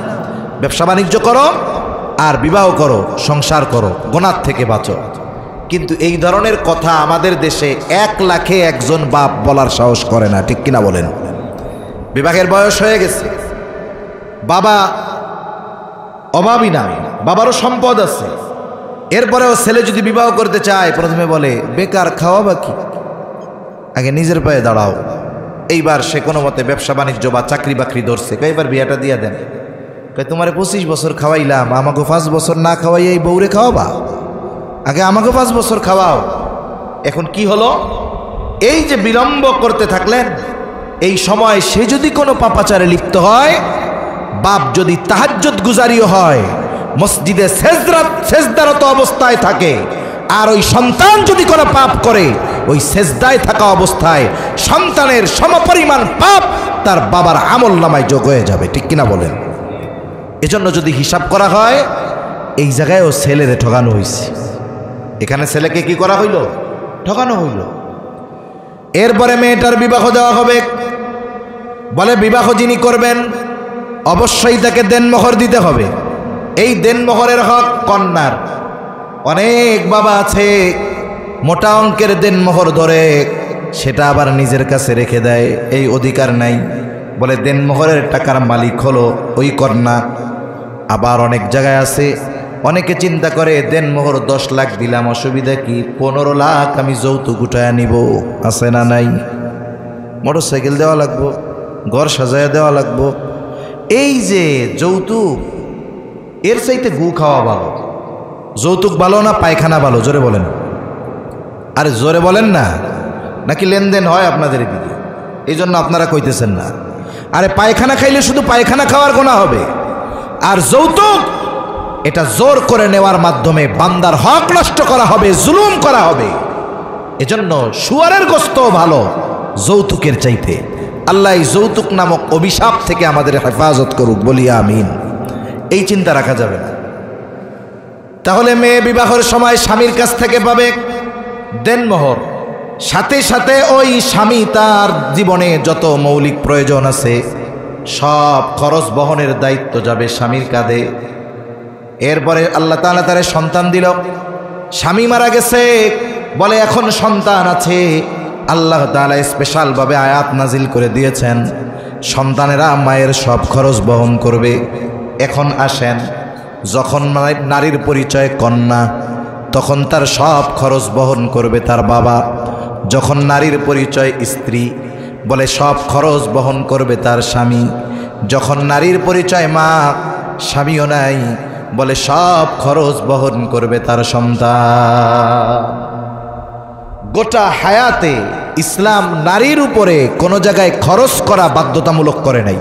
ব্যবসা বাণিজ্য করো আর বিবাহ করো, সংসার করো, গুনাহ থেকে বাঁচো। কিন্তু এই ধরনের কথা আমাদের দেশে 1 লাখে একজন বাপ বলার সাহস করে না, ঠিক কিনা বলেন? বিবাহের বয়স হয়ে গেছে, বাবা অভাবী না, বাবারও সম্পদ আছে, এরপরেও ছেলে যদি বিবাহ করতে চায়, প্রথমে বলে বেকার খাওয়াবা কি, আগে নিজের পায়ে দাঁড়াও। এইবার সে কোনো মতে ব্যবসা বাণিজ্য বা চাকরি বাকরি ধরছে, এবার বিয়েটা দিয়ে দেন। তোমারে 25 বছর খাওয়াইলাম, আমাকে 5 বছর না খাওয়াই এই বউরে খাওয়াবা, আগে আমাকে 5 বছর খাওয়াও। এখন কি হলো, এই যে বিলম্ব করতে থাকলেন, এই সময় সে যদি কোনো পাপাচারে লিপ্ত হয়, বাপ যদি তাহাজ্জুদ গুজারিও হয়, মসজিদে সেজদারত অবস্থায় থাকে, আর ওই সন্তান যদি কোনো পাপ করে, ওই সেজদায় থাকা অবস্থায় সন্তানের সমপরিমাণ পাপ তার বাবার আমলনামায় যোগ হয়ে যাবে। ঠিক কিনা বলেন? এজন্য যদি হিসাব করা হয়, এই জায়গায়ও ছেলেরে ঠকানো হয়েছে। এখানে ছেলেকে কি করা হইল? ঠকানো হইল। এরপরে মেয়েটার বিবাহ দেওয়া হবে। বলে বিবাহ যিনি করবেন অবশ্যই তাকে দেনমোহর দিতে হবে। এই দেনমোহরের হক কন্যার। অনেক বাবা আছে মোটা অঙ্কের দেনমোহর ধরে সেটা আবার নিজের কাছে রেখে দেয়, এই অধিকার নাই। বলে দেনমোহরের টাকার মালিক হলো ওই কন্যা। আবার অনেক জায়গায় আছে অনেকে চিন্তা করে দেনমোহর 10 লাখ দিলাম, অসুবিধা কি? 15 লাখ আমি যৌতুক উঠায় নিব। আছে না নাই? মোটরসাইকেল দেওয়া লাগবো, ঘর সাজায় দেওয়া লাগবো। এই যে যৌতুক, এর চাইতে গু খাওয়া ভালো। যৌতুক ভালো না পায়খানা ভালো? জোরে বলেন। আরে জোরে বলেন না, নাকি লেনদেন হয় আপনাদের দিকে এই জন্য আপনারা কইতেছেন না? আরে পায়খানা খাইলে শুধু পায়খানা খাওয়ার গোনা হবে, আর যৌতুক এটা জোর করে নেওয়ার মাধ্যমে বান্দার হক নষ্ট করা হবে, জুলুম করা হবে। এজন্য শুয়ারের গোশত ভালো যৌতুকের চাইতে। আল্লাহ এই যৌতুক নামক অভিশাপ থেকে আমাদের হেফাজত করুক, বলি আমিন। এই চিন্তা রাখা যাবে না। তাহলে মেয়ে বিবাহের সময় স্বামীর কাছ থেকে পাবে দেনমোহর, সাথে সাথে ওই স্বামী তার জীবনে যত মৌলিক প্রয়োজন আছে সব খরচ বহনের দায়িত্ব যাবে স্বামীর কাঁধে। এরপরে আল্লাহ তাআলা তার সন্তান দিল। স্বামী মারা গেছে, বলে এখন সন্তান আছে। আল্লাহ তাআলা স্পেশালভাবে আয়াত নাজিল করে দিয়েছেন, সন্তানেরা মায়ের সব খরচ বহন করবে। এখন আসেন, যখন নারীর পরিচয় কন্যা, তখন তার সব খরচ বহন করবে তার বাবা। যখন নারীর পরিচয় স্ত্রী, বলে সব খরচ বহন করবে তার স্বামী। যখন নারীর পরিচয় মা, স্বামীও নাই, বলে সব খরচ বহন করবে তার সন্তান। গোটা হায়াতে ইসলাম নারীর উপরে কোনো জায়গায় খরচ করা বাধ্যতামূলক করে নাই।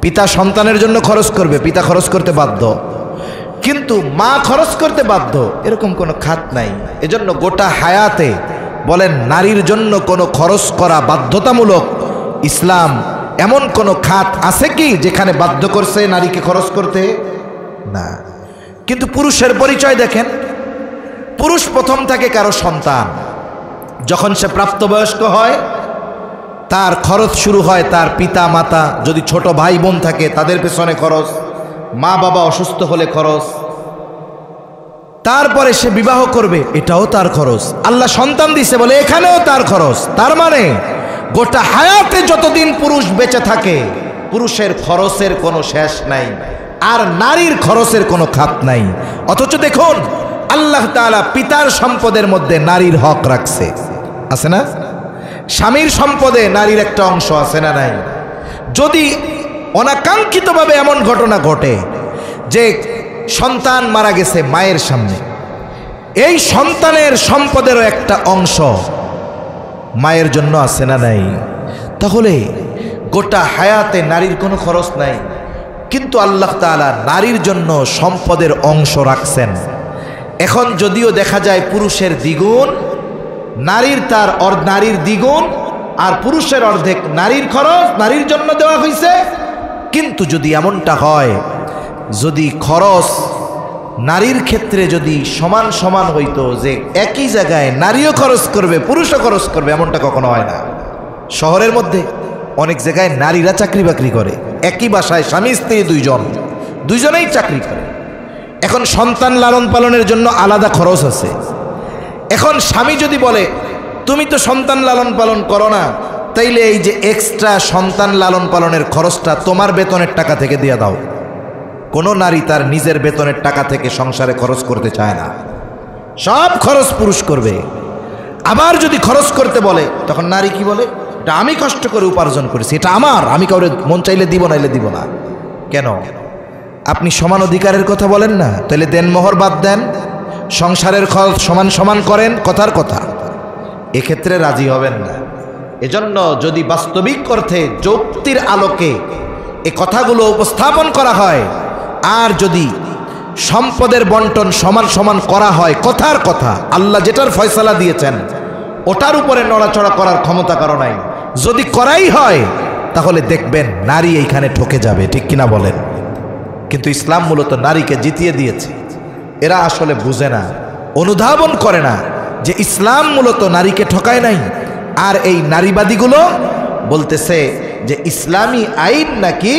পিতা সন্তানের জন্য খরচ করবে, পিতা খরচ করতে বাধ্য, কিন্তু মা খরচ করতে বাধ্য এরকম কোনো খাত নাই। এজন্য গোটা হায়াতে বলেন নারীর জন্য কোনো খরচ করা বাধ্যতামূলক ইসলাম এমন কোনো খাত আছে কি যেখানে বাধ্য করছে নারীকে খরচ করতে? না। কিন্তু পুরুষের পরিচয় দেখেন, পুরুষ প্রথম থাকে কারো সন্তান, যখন সে প্রাপ্তবয়স্ক হয় তার খরচ শুরু হয় তার পিতা মাতা, যদি ছোট ভাই বোন থাকে তাদের পেছনে খরচ, মা বাবা অসুস্থ হলে খরচ, তারপরে সে বিবাহ করবে এটাও তার খরচ, আল্লাহ সন্তান দিছে বলে এখানেও তার খরচ। তার মানে গোটা হায়াতে যতদিন পুরুষ বেঁচে থাকে পুরুষের খরচের কোনো শেষ নাই, আর নারীর খরচের কোনো খাত নাই। অথচ দেখুন আল্লাহ তাআলা পিতার সম্পদের মধ্যে নারীর হক রাখছে, আছে না? স্বামীর সম্পদে নারীর একটা অংশ আছে না নাই? যদি অনাকাঙ্ক্ষিতভাবে এমন ঘটনা ঘটে যে সন্তান মারা গেছে মায়ের সামনে, এই সন্তানের সম্পদেরও একটা অংশ মায়ের জন্য আছে না নাই? তাহলে গোটা হায়াতে নারীর কোনো খরচ নাই, কিন্তু আল্লাহ তাআলা নারীর জন্য সম্পদের অংশ রাখছেন। এখন যদিও দেখা যায় পুরুষের দ্বিগুণ, নারীর দ্বিগুণ, আর পুরুষের অর্ধেক নারীর খরচ নারীর জন্য দেওয়া হয়েছে। কিন্তু যদি এমনটা হয়, যদি খরচ নারীর ক্ষেত্রে যদি সমান সমান হইতো, যে একই জায়গায় নারীও খরচ করবে পুরুষও খরচ করবে, এমনটা কখনো হয় না। শহরের মধ্যে অনেক জায়গায় নারীরা চাকরি বাকরি করে, একই বাসায় স্বামী স্ত্রী দুইজনেই চাকরি করে। এখন সন্তান লালন পালনের জন্য আলাদা খরচ আছে। এখন স্বামী যদি বলে তুমি তো সন্তান লালন পালন করো না, তাইলে এই যে এক্সট্রা সন্তান লালন পালনের খরচটা তোমার বেতনের টাকা থেকে দিয়ে দাও। কোনো নারী তার নিজের বেতনের টাকা থেকে সংসারে খরচ করতে চায় না, সব খরচ পুরুষ করবে। আবার যদি খরচ করতে বলে তখন নারী কি বলে, এটা আমি কষ্ট করে উপার্জন করেছি, এটা আমার, আমি কাউরে মন চাইলে দিব নাইলে দিব না। কেন? আপনি সমান অধিকারের কথা বলেন না, তাহলে দেনমোহর বাদ দেন, সংসারের খরচ সমান সমান করেন, কথার কথা। এক্ষেত্রে রাজি হবেন না। এজন্য যদি বাস্তবিক অর্থে যুক্তির আলোকে এই কথাগুলো উপস্থাপন করা হয়, আর যদি সম্পদের বন্টন সমান সমান করা হয়, কথার কথা আল্লাহ যেটার ফয়সালা দিয়েছেন ওটার উপরে নড়াচড়া করার ক্ষমতা কারো নাই, যদি করাই হয় তাহলে দেখবেন নারী এইখানে ঠকে যাবে, ঠিক কিনা বলেন? কিন্তু ইসলাম মূলত নারীকে জিতিয়ে দিয়েছে। এরা আসলে বুঝে না, অনুধাবন করে না যে ইসলাম মূলত নারীকে ঠকায় নাই। আর এই নারীবাদীগুলো বলতেছে যে ইসলামী আইন নাকি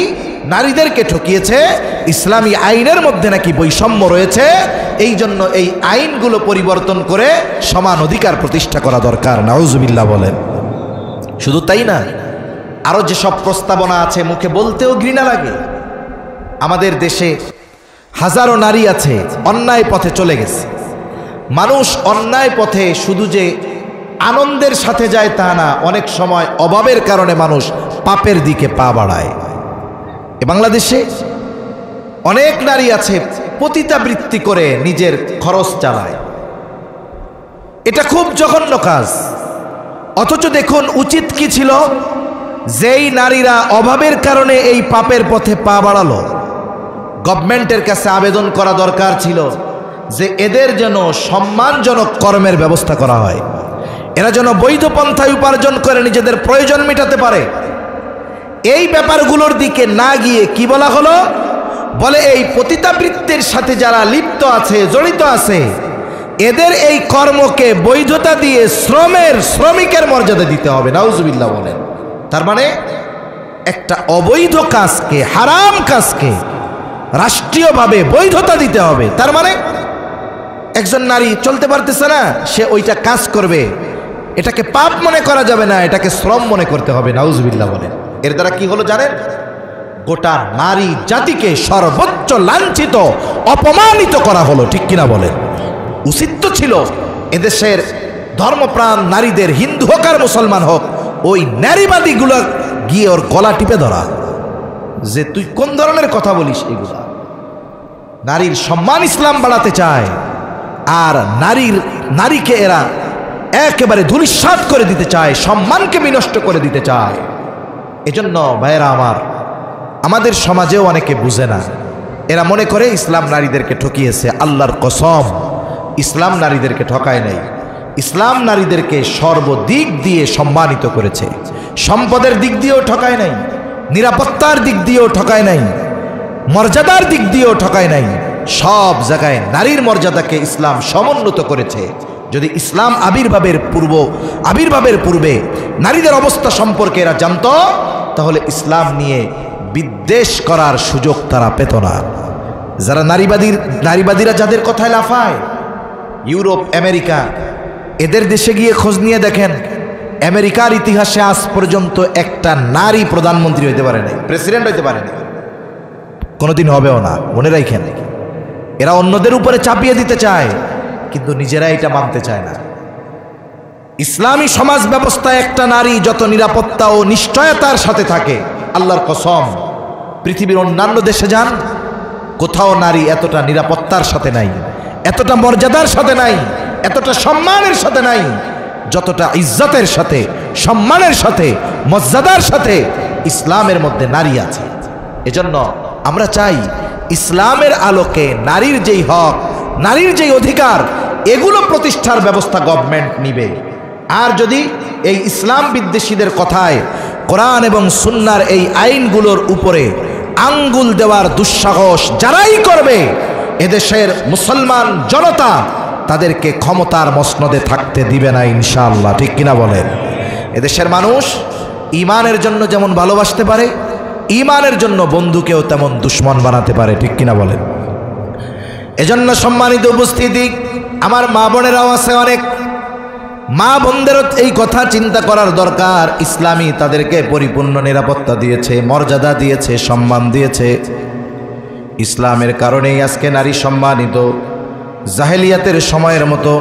নারীদেরকে ঠকিয়েছে, ইসলামী আইনের মধ্যে নাকি বৈষম্য রয়েছে, এই জন্য এই আইনগুলো পরিবর্তন করে সমান অধিকার প্রতিষ্ঠা করা দরকার। নাউজুবিল্লাহ বলেন। শুধু তাই না, আরো যেসব প্রস্তাবনা আছে মুখে বলতেও ঘৃণা লাগে। আমাদের দেশে হাজারো নারী আছে অন্যায় পথে চলে গেছে। মানুষ অন্যায় পথে শুধু যে আনন্দের সাথে যায় তা না, অনেক সময় অভাবের কারণে মানুষ পাপের দিকে পা বাড়ায়। এ বাংলাদেশে অনেক নারী আছে পতিতাবৃত্তি করে নিজের খরচ চালায়। এটা খুব জঘন্য কাজ। অথচ দেখুন উচিত কি ছিল, যেই নারীরা অভাবের কারণে এই পাপের পথে পা বাড়ালো, গভর্নমেন্টের কাছে আবেদন করা দরকার ছিল যে এদের যেন সম্মানজনক কর্মের ব্যবস্থা করা হয়, এরা যেন বৈধ পন্থায় উপার্জন করে নিজেদের প্রয়োজন মেটাতে পারে। এই ব্যাপারগুলোর দিকে না গিয়ে কি বলা হলো, বলে এই পতিতাবৃত্তির সাথে যারা লিপ্ত আছে, জড়িত আছে, এদের এই কর্মকে বৈধতা দিয়ে শ্রমিকের মর্যাদা দিতে হবে। নাউজুবিল্লাহ বলেন। তার মানে একটা অবৈধ কাজকে, হারাম কাজকে রাষ্ট্রীয়ভাবে বৈধতা দিতে হবে। তার মানে একজন নারী চলতে পারতেছে না, সে ওইটা কাজ করবে, এটাকে পাপ মনে করা যাবে না, এটাকে শ্রম মনে করতে হবে। নাউজুবিল্লাহ বলেন। এর দ্বারা কি হলো জানেন? গোটা নারী জাতিকে সর্বোচ্চ লাঞ্ছিত, অপমানিত করা হলো, ঠিক কিনা বলেন? উচিত তো ছিল এদেশের ধর্মপ্রাণ নারীদের, হিন্দু হোক আর মুসলমান হোক, ওই নারীবাদীগুলো গিয়ে ওর গলা টিপে ধরা, যে তুই কোন ধরনের কথা বলিস এগুলা। নারীর সম্মান ইসলাম বাড়াতে চায়, আর নারীকে এরা একেবারে ধূলিসাৎ করে দিতে চায়, সম্মানকে বিনষ্ট করে দিতে চায়। এজন্য ভাইয়েরা আমার, আমাদের সমাজেও অনেকে বুঝে না, এরা মনে করে ইসলাম নারীদেরকে ঠকিয়েছে। আল্লাহর কসম, ইসলাম নারীদেরকে ঠকায় নাই। ইসলাম নারীদেরকে সর্বদিক দিয়ে সম্মানিত করেছে। সম্পদের দিক দিয়েও ঠকায় নাই, নিরাপত্তার দিক দিয়েও ঠকায় নাই, মর্যাদার দিক দিয়েও ঠকায় নাই। সব জায়গায় নারীর মর্যাদাকে ইসলাম সমুন্নত করেছে। যদি ইসলাম আবির্ভাবের পূর্বে নারীদের অবস্থা সম্পর্কে এরা জানত, তাহলে ইসলাম নিয়ে বিদ্বেষ করার সুযোগ তারা পেত না। যারা নারীবাদীরা যাদের কথায় লাফায়, ইউরোপ, আমেরিকা, এদের দেশে গিয়ে খোঁজ নিয়ে দেখেন, আমেরিকার ইতিহাসে আজ পর্যন্ত একটা নারী প্রধানমন্ত্রী হইতে পারে নাই, প্রেসিডেন্ট হইতে পারে নাই, কোনোদিন হবেও না। মনে রাখেন, এরা অন্যদের উপরে চাপিয়ে দিতে চায়, কিন্তু নিজেরা এটা মানতে চায় না। ইসলামী সমাজ ব্যবস্থায় একটা নারী যত নিরাপত্তা ও নিশ্চয়তার সাথে থাকে, আল্লাহর কসম পৃথিবীর অন্যান্য দেশে যান, কোথাও নারী এতটা নিরাপত্তার সাথে নাই, এতটা মর্যাদার সাথে নাই, এতটা সম্মানের সাথে নাই, যতটা ইজ্জতের সাথে, সম্মানের সাথে, মর্যাদার সাথে ইসলামের মধ্যে নারী আছে। এজন্য আমরা চাই ইসলামের আলোকে নারীর যেই হক, নারীর যেই অধিকার, এগুলো প্রতিষ্ঠার ব্যবস্থা গভর্নমেন্ট নিবে। আর যদি এই ইসলাম বিদ্বেষীদের কথায়, কোরআন এবং সুন্নাহর এই আইনগুলোর উপরে আঙ্গুল দেওয়ার দুঃসাহস যারাই করবে, এদেশের মুসলমান জনতা তাদেরকে ক্ষমতার মসনদে থাকতে দিবে না ইনশাআল্লাহ, ঠিক কিনা বলেন? এদেশের মানুষ ঈমানের জন্য যেমন ভালোবাসতে পারে, ঈমানের জন্য বন্ধুকেও তেমন দুশ্মন বানাতে পারে, ঠিক কিনা বলেন? এজন্য সম্মানিত উপস্থিতি, আমার মা বোনেরাও আছে অনেক, মা বোনদেরও এই কথা চিন্তা করার দরকার। ইসলামী তাদেরকে পরিপূর্ণ নিরাপত্তা দিয়েছে, মর্যাদা দিয়েছে, সম্মান দিয়েছে। ইসলামের কারণেই আজকে নারী সম্মানিত। জাহেলিয়াতের সময়ের মতো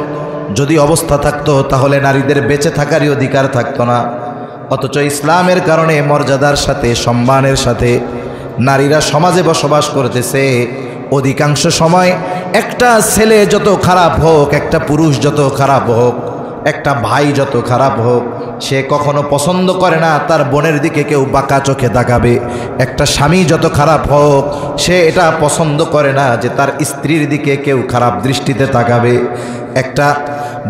যদি অবস্থা থাকতো, তাহলে নারীদের বেঁচে থাকারই অধিকার থাকতো না। অথচ ইসলামের কারণে মর্যাদার সাথে, সম্মানের সাথে নারীরা সমাজে বসবাস করতেছে। অধিকাংশ সময় একটা ছেলে যত খারাপ হোক, একটা পুরুষ যত খারাপ হোক, একটা ভাই যত খারাপ হোক, সে কখনো পছন্দ করে না তার বোনের দিকে কেউ বাঁকা চোখে তাকাবে। একটা স্বামী যত খারাপ হোক সে এটা পছন্দ করে না যে তার স্ত্রীর দিকে কেউ খারাপ দৃষ্টিতে তাকাবে। একটা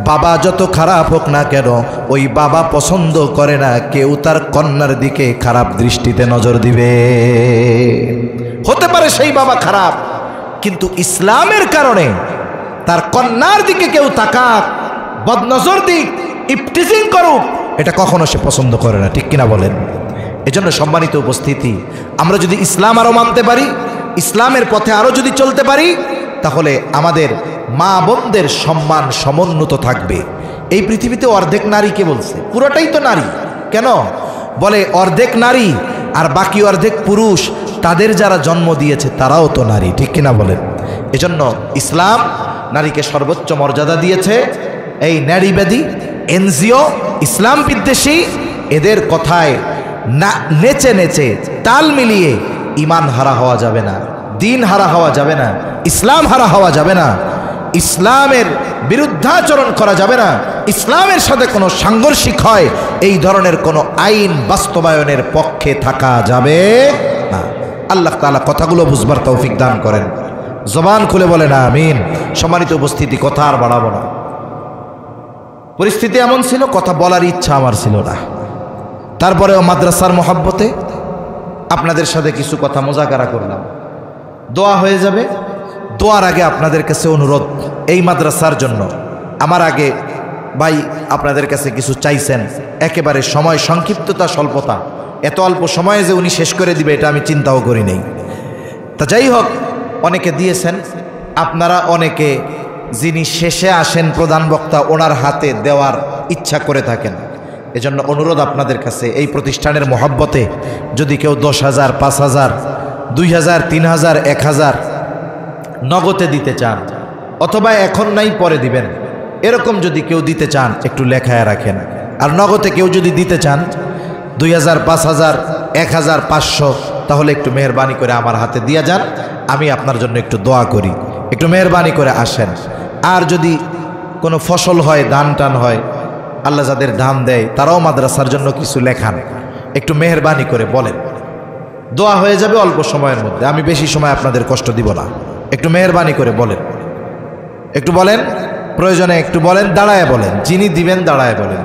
বাবা যত খারাপ হোক না কেন ওই বাবা পছন্দ করে না কেউ তার কন্যার দিকে খারাপ দৃষ্টিতে নজর দিবে। হতে পারে সেই বাবা খারাপ, কিন্তু ইসলামের কারণে তার কন্যার দিকে কেউ তাকাক, বদনজর দিক, ইফটিজিং করুক, এটা কখনো সে পছন্দ করে না। ঠিক কিনা বলেন? এজন্য সম্মানিত উপস্থিতি, আমরা যদি ইসলাম আরও মানতে পারি, ইসলামের পথে আরও যদি চলতে পারি, তাহলে আমাদের মা বোনদের সম্মান সমুন্নত থাকবে। এই পৃথিবীতে অর্ধেক নারীকে বলছে, পুরোটাই তো নারী। কেন বলে অর্ধেক নারী আর বাকি অর্ধেক পুরুষ? তাদের যারা জন্ম দিয়েছে তারাও তো নারী। ঠিক কিনা বলেন? এজন্য ইসলাম নারীকে সর্বোচ্চ মর্যাদা দিয়েছে। এই নারীবাদী এনজিও, ইসলাম বিদ্বেষী, এদের কথায় না নেচে নেচে তাল মিলিয়ে ইমান হারা হওয়া যাবে না, দিন হারা হওয়া যাবে না, ইসলাম হারা হওয়া যাবে না, ইসলামের বিরুদ্ধাচরণ করা যাবে না, ইসলামের সাথে কোনো সাংঘর্ষিক হয় এই ধরনের কোনো আইন বাস্তবায়নের পক্ষে থাকা যাবে না। আল্লাহ তাআলা কথাগুলো বুঝবার তৌফিক দান করেন। জবান খুলে বলেন আমিন। সম্মানিত উপস্থিতি, কথা আর বাড়াবো না। পরিস্থিতি এমন ছিল, কথা বলার ইচ্ছা আমার ছিল না। তারপরেও মাদ্রাসার মহব্বতে আপনাদের সাথে কিছু কথা মোজাকারা করলাম। দোয়া হয়ে যাবে। দোয়ার আগে আপনাদের কাছে অনুরোধ, এই মাদ্রাসার জন্য আমার আগে ভাই আপনাদের কাছে কিছু চাইছেন। একেবারে সময় সংক্ষিপ্ততা, স্বল্পতা, এত অল্প সময়ে যে উনি শেষ করে দিবে এটা আমি চিন্তাও করি নাই। তা যাই হোক, অনেকে দিয়েছেন। আপনারা অনেকে যিনি শেষে আসেন প্রধান বক্তা, ওনার হাতে দেওয়ার ইচ্ছা করে থাকেন। এজন্য অনুরোধ আপনাদের কাছে, এই প্রতিষ্ঠানের মহব্বতে যদি কেউ 10,000, 5,000, 2,000, 3,000, 1,000 নগদে দিতে চান, অথবা এখন নাই পরে দিবেন, এরকম যদি কেউ দিতে চান একটু লেখায় রাখেন। আর নগদে কেউ যদি দিতে চান 2,000, 5,000, 1,000, 500, তাহলে একটু মেহরবানি করে আমার হাতে দিয়ে যান, আমি আপনার জন্য একটু দোয়া করি। একটু মেহরবানি করে আসেন। আর যদি কোনো ফসল হয়, ধান টান হয়, আল্লাহ যাদের ধান দেয় তারাও মাদ্রাসার জন্য কিছু লেখান, একটু মেহরবানি করে বলেন। দোয়া হয়ে যাবে অল্প সময়ের মধ্যে, আমি বেশি সময় আপনাদের কষ্ট দিব না। একটু মেহরবানি করে বলেন, একটু বলেন, প্রয়োজনে একটু বলেন, দাঁড়ায় বলেন, যিনি দিবেন দাঁড়ায় বলেন।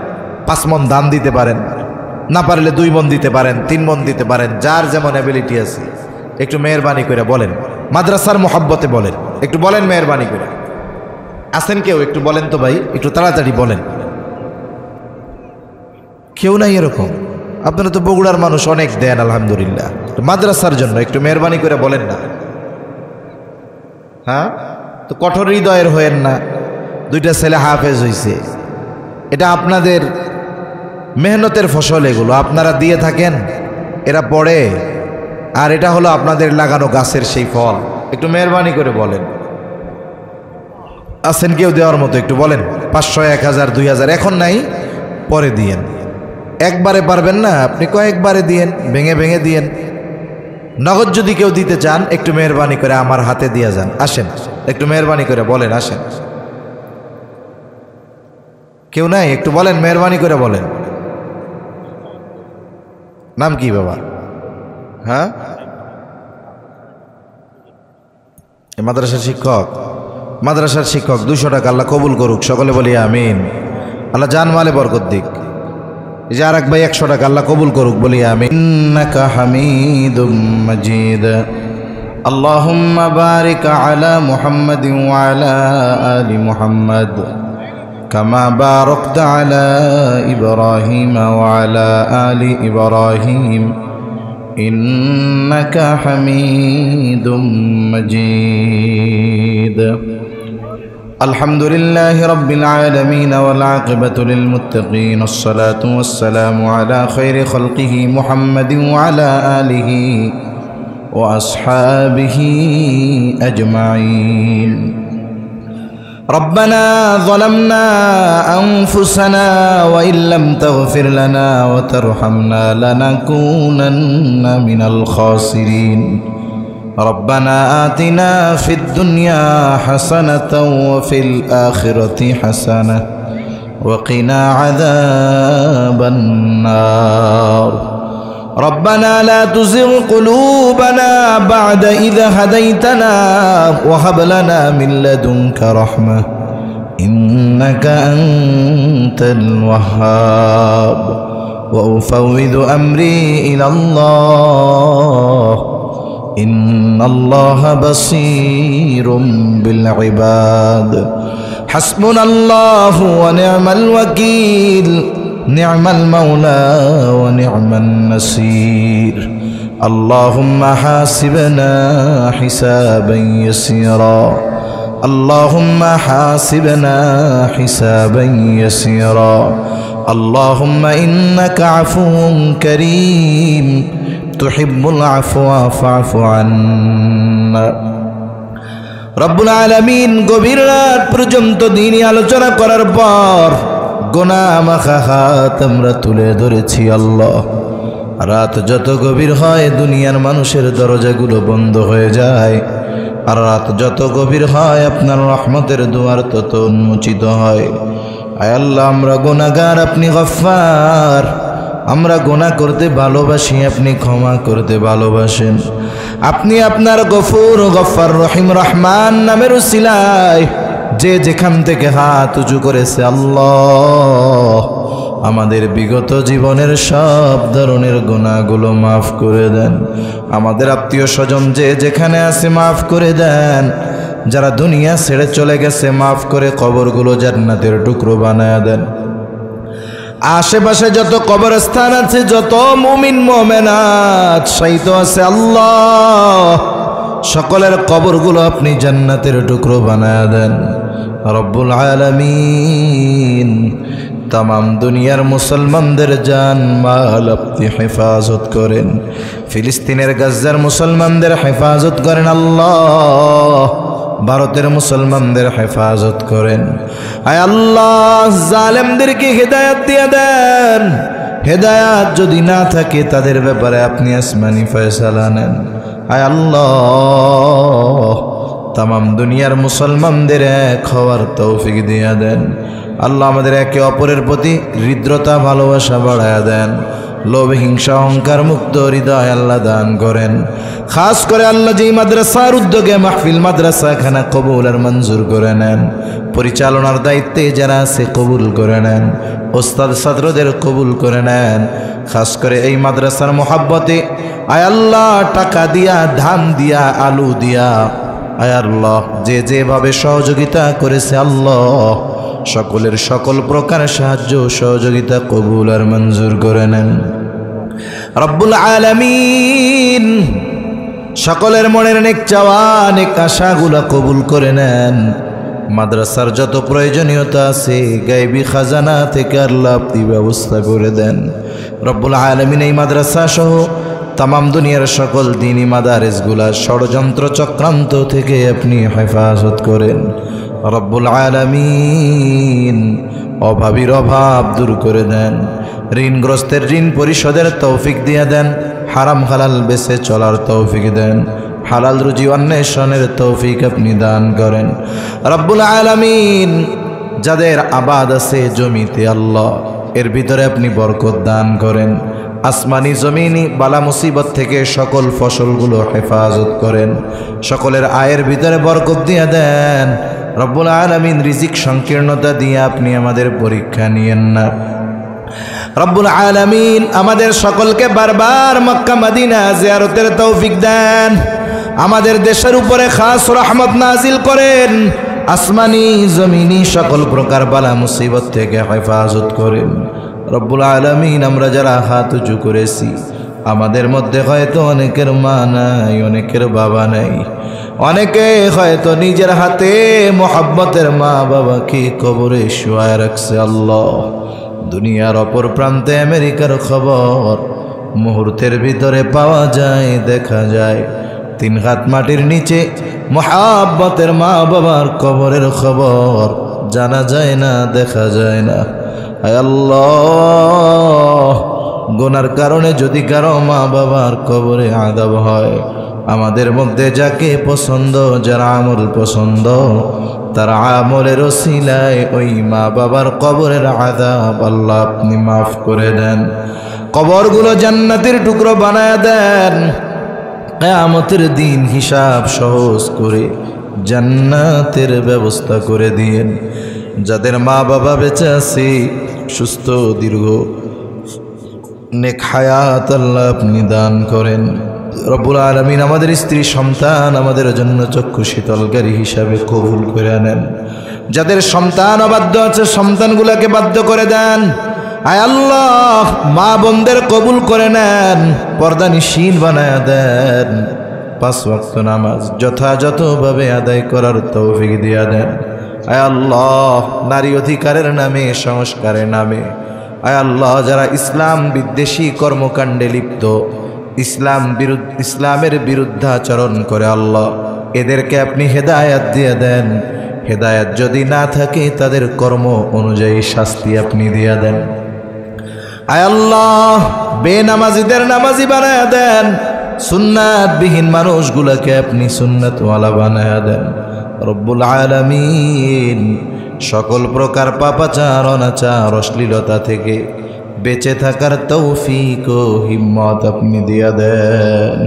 5 মণ ধান দিতে পারেন, না পারলে 2 মণ দিতে পারেন, 3 মণ দিতে পারেন, যার যেমন অ্যাবিলিটি আছে। একটু মেহরবানি করে বলেন, মাদ্রাসার মহব্বতে বলেন, একটু বলেন মেহরবানি করে। আসেন কেউ? একটু বলেন তো ভাই, একটু তাড়াতাড়ি বলেন। কেউ নাই এরকম? আপনারা তো বগুড়ার মানুষ, অনেক দেন আলহামদুলিল্লাহ। মাদ্রাসার জন্য একটু মেহরবানি করে বলেন না। হ্যাঁ, তো কঠোর হৃদয়ের হয়েন না। 2টা ছেলে হাফেজ হয়েছে, এটা আপনাদের মেহনতের ফসল, এগুলো আপনারা দিয়ে থাকেন, এরা পড়ে, আর এটা হলো আপনাদের লাগানো গাছের সেই ফল। একটু মেহরবানি করে বলেন। আছেন কেউ দেওয়ার মতো? একটু বলেন। 500, 1,000, 2,000 এখন নাই, পরে দিয়েন। একবারে পারবেন না আপনি, কয়েকবারে দিয়েন, ভেঙে ভেঙে দিয়েন। নগদ যদি কেউ দিতে চান একটু মেহরবানি করে আমার হাতে দিয়ে যান। আসেন, একটু মেহরবানি করে বলেন, আসেন। কেউ নাই? একটু বলেন, মেহরবানি করে বলেন। নাম কি বাবা? হ্যাঁ, মাদ্রাসার শিক্ষক। মাদ্রাসার শিক্ষক 200 টাকা, আল্লাহ কবুল করুক, সকলে বলি আমিন। আল্লাহ জানমালে বরকত দিক। এই যে আরেক ভাই 100 টাকা, আল্লাহ কবুল করুক, বলি আমিন। ইন্নাকা হামিদুম মাজিদ। আল্লাহুম্মা বারিক আলা মুহাম্মাদিন ওয়া আলা আলি মুহাম্মাদ কামা বারাকতা আলা ইব্রাহিম ওয়া আলা আলি ইব্রাহিম ইন্নাকা হামিদুম মাজিদ। الحمد لله رب العالمين والعاقبة للمتقين، الصلاة والسلام على خير خلقه محمد وعلى آله وأصحابه أجمعين. ربنا ظلمنا أنفسنا وإن لم تغفر لنا وترحمنا لنكونن من الخاسرين. ربنا آتنا في الدنيا حسنة وفي الآخرة حسنة وقنا عذاب النار ربنا لا تزغ قلوبنا بعد إذ هديتنا وهب لنا من لدنك رحمة إنك أنت الوهاب وأفوض أمري إلى الله إن الله بصير بالعباد حسبنا الله ونعم الوكيل نعم المولى ونعم النصير اللهم حاسبنا حسابا يسيرا اللهم حاسبنا حسابا يسيرا اللهم إنك عفو كريم تحب العفو فاعف عنا রব্বুল আলামিন গভীর রাত পর্যন্ত দ্বীনি আলোচনা করার পর গুনাহ মাখা হাত আমরা তুলে ধরেছি আল্লাহ। রাত যত গভীর হয় দুনিয়ার মানুষের দরজাগুলো বন্ধ হয়ে যায়, আর রাত যত গভীর হয় আপনার রহমতের দুয়ার তত উন্মোচিত হয়। আয় আল্লাহ, আমরা গুনাহগার, আপনি গফফার। আমরা গুনাহ করতে ভালোবাসি, আপনি ক্ষমা করতে ভালোবাসেন। আপনি আপনার গফুর গফফার রহিম রহমান নামের উসিলায় যে যেখান থেকে হাত উঁচু করেছে আল্লাহ আমাদের বিগত জীবনের সব ধরনের গুনাহগুলো মাফ করে দেন। আমাদের আত্মীয় স্বজন যে যেখানে আছে মাফ করে দেন। যারা দুনিয়া ছেড়ে চলে গেছে মাফ করে কবরগুলো জান্নাতের টুকরো বানায়া দেন। আশেপাশে যত কবরস্থান আছে, যত মুমিন মুমিনাত শায়িত আছে আল্লাহ সকলের কবরগুলো আপনি জান্নাতের টুকরো বানায়া দেন রব্বুল আলামিন। तमाम দুনিয়ার মুসলমানদের জান মাল আপনি হেফাজত করেন। ফিলিস্তিনের গাজ্জার মুসলমানদের হেফাজত করেন আল্লাহ। ভারতের মুসলমানদের হেফাজত করেন। আয় আল্লাহ, জালেমদেরকে হেদায়েত দিয়ে দেন। হেদায়েত যদি না থাকে তাদের ব্যাপারে আপনি আসমানি ফয়সালা নেন। আয় আল্লাহ, तमाम দুনিয়ার মুসলমানদের এক হওয়ার তৌফিক দিয়ে দেন আল্লাহ। আমাদের একে অপরের প্রতি হৃদ্রতা ভালোবাসা বাড়ায়া দেন। লোভ হিংসা অহংকার মুক্ত হৃদয় আল্লাহ দান করেন। খাস করে আল্লাহ যেই মাদ্রাসার উদ্যোগে মাহফিল মাদ্রাসা খানা কবুল আর মঞ্জুর করে নেন। পরিচালনার দায়িত্বে যারা আছে কবুল করে নেন। ওস্তাদ ছাত্রদের কবুল করে নেন। খাস করে এই মাদ্রাসার মোহাব্বতে আয় আল্লাহ টাকা দিয়া, ধান দিয়া, আলু দিয়া, আয় আল্লাহ যে যেভাবে সহযোগিতা করেছে আল্লাহ সকলের সকল প্রকার সাহায্য সহযোগিতা কবুল আর মঞ্জুর করে নেন রব্বুল আলামিন। সকলের মনের নেক চাওয়া, নেক আশাগুলা কবুল করে নেন। মাদ্রাসার যত প্রয়োজনীয়তা আছে গায়বী খাজানা থেকে আল্লাহ আপনি ব্যবস্থা করে দেন রব্বুল আলামিন। এই মাদ্রাসা সহ तमाम দুনিয়ার সকল দ্বীনি মাদারিসগুলা ষড়যন্ত্র চক্রান্ত থেকে আপনি হেফাজত করেন রব্বুল আলামিন। অভাবীর অভাব দূর করে দেন। ঋণগ্রস্তের ঋণ পরিশোধের তৌফিক দিয়ে দেন। হারাম হালাল বেঁচে চলার তৌফিক দেন। হালাল রুজি অন্বেষণের তৌফিক আপনি দান করেন রব্বুল আলামিন। যাদের আবাদ আছে জমিতে আল্লাহ এর ভিতরে আপনি বরকত দান করেন। আসমানি জমিনি বালা মুসিবত থেকে সকল ফসলগুলো হেফাজত করেন। সকলের আয়ের ভিতরে বরকত দিয়ে দেন রব্বুল আলামিন। রিজিক সংকীর্ণতা দিয়ে আপনি আমাদের পরীক্ষা নিয়েন না রব্বুল আলামিন। আমাদের সকলকে বারবার মক্কা মদিনা জিয়ারতের তৌফিক দেন। আমাদের দেশের উপরে খাস রহমত নাজিল করেন। আসমানি জমিনি সকল প্রকার বালা মুসিবত থেকে হেফাজত করেন রব্বুল আলামিন। আমরা যারা হাত উঁচু করেছি আমাদের মধ্যে হয়তো অনেকের মা নাই, অনেকের বাবা নাই, অনেকে হয়তো নিজের হাতে মোহাব্বতের মা বাবাকে কবরে শুয়ায় রাখছে আল্লাহ। দুনিয়ার অপর প্রান্তে আমেরিকার খবর মুহূর্তের ভিতরে পাওয়া যায়, দেখা যায়। 3 হাত মাটির নিচে মোহাব্বতের মা বাবার কবরের খবর জানা যায় না, দেখা যায় না। আয় আল্লাহ, গুনার কারণে যদি কারো মা বাবার কবরে আযাব হয়, আমাদের মধ্যে যাকে পছন্দ, যার আমল পছন্দ, তার আমলের ওসিলায় ওই মা বাবার কবরের আযাব আল্লাহ আপনি মাফ করে দেন। কবরগুলো জান্নাতের টুকরো বানায় দেন। কিয়ামতের দিন হিসাব সহজ করে জান্নাতের ব্যবস্থা করে দিয়েন। যাদের মা বাবা বেঁচে আছে, সুস্থ দীর্ঘ নেক হায়াত আল্লাহ আপনি দান করেন। রব্বুল আলামিন আমাদের স্ত্রী সন্তান আমাদের জন্য চক্ষু শীতলকারী হিসাবে কবুল করে নেন। যাদের সন্তান অবাধ্য আছে, সন্তানগুলোকে বাধ্য করে দেন। আয় আল্লাহ, মা বোনদের কবুল করে নেন, পর্দানিশীল বানায় দেন। 5 ওয়াক্ত নামাজ যথাযথভাবে আদায় করার তৌফিক দিয়া দেন। আয় আল্লাহ, নারী অধিকারের নামে, সংস্কারের নামে, আয় আল্লাহ, যারা ইসলাম বিদ্বেষী কর্মকাণ্ডে লিপ্ত, ইসলামের বিরুদ্ধাচরণ করে, আল্লাহ এদেরকে আপনি হেদায়াত দিয়ে দেন। হেদায়াত যদি না থাকে, তাদের কর্ম অনুযায়ী শাস্তি আপনি দিয়ে দেন। আয় আল্লাহ, বেনামাজিদের নামাজি বানায়া দেন। সুন্নাতবিহীন মানুষগুলোকে আপনি সুন্নাতওয়ালা বানায়া দেন। রব্বুল আলামিন, সকল প্রকার পাপাচার, অনাচার, অশ্লীলতা থেকে বেঁচে থাকার তৌফিক ও হিম্মত আপনি দিয়া দেন।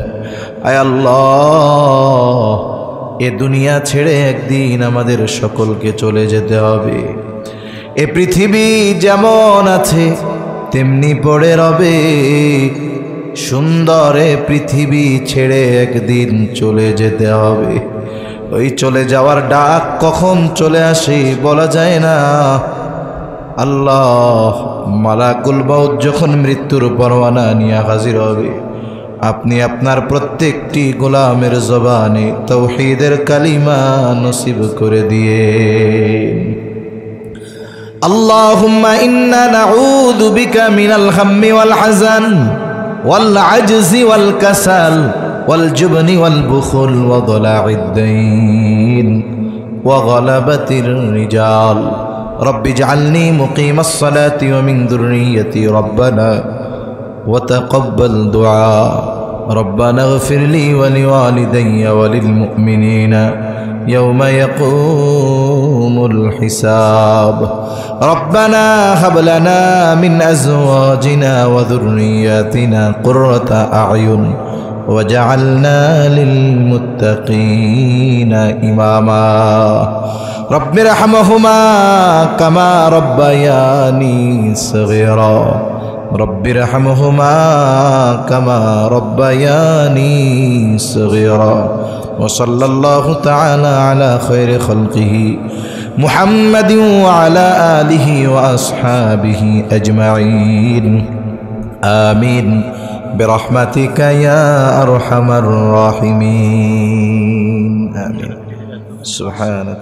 আয় আল্লাহ, এ দুনিয়া ছেড়ে একদিন আমাদের সকলকে চলে যেতে হবে। এ পৃথিবী যেমন আছে তেমনি পড়ে রবে। সুন্দর পৃথিবী ছেড়ে একদিন চলে যেতে হবে। ওই চলে যাওয়ার ডাক কখন চলে আসে বলা যায় না। আল্লাহ, মালাকুল মউত যখন মৃত্যুর পরওয়ানা নিয়ে হাজির হবে, আপনি আপনার প্রত্যেকটি গোলামের জবানে তাওহীদের কালিমা নসিব করে দিয়ে। আল্লাহুম্মা ইন্না নাউযু বিকা মিনাল হাম্মি ওয়াল হাযান ওয়াল আজজি ওয়াল কাসাল ওয়াল জুবনি ওয়াল বুখল ওয়া দালা'id দাইন ওয়া গালাবাতির রিজাল। রব্বি ইজআলনি মুকিমাস সালাতি ওয়া মিন যুররিয়্যতি রব্বানা ওয়া তাকাব্বাল দুআ। রব্বানা ইগফির লি ওয়া লিওয়ালিদাইয়া ওয়া লিল মুমিনিনা ইয়াওমা ইয়াকুমুল হিসাব। রব্বানা হাব লানা মিন আজওয়াজিনা ওয়া যুররিয়্যাতিনা কুররাতা আ'য়ুন ওয়াজআলনা লিল মুত্তাকিনা ইমামা। রব্বিরহামহুমা কামা রব্বায়ানি সগীরা। রব্বিরহামহুমা কামা রব্বায়ানি সগীরা। ওয়া সাল্লাল্লাহু তাআলা আলা খায়রি খালকিহি মুহাম্মাদিন ওয়া আলা আলিহি ওয়া আসহাবিহি আজমাইন। আমিন বিরহমাতিকা ইয়া আরহামার রাহিমিন। আমিন। সুবহানাক।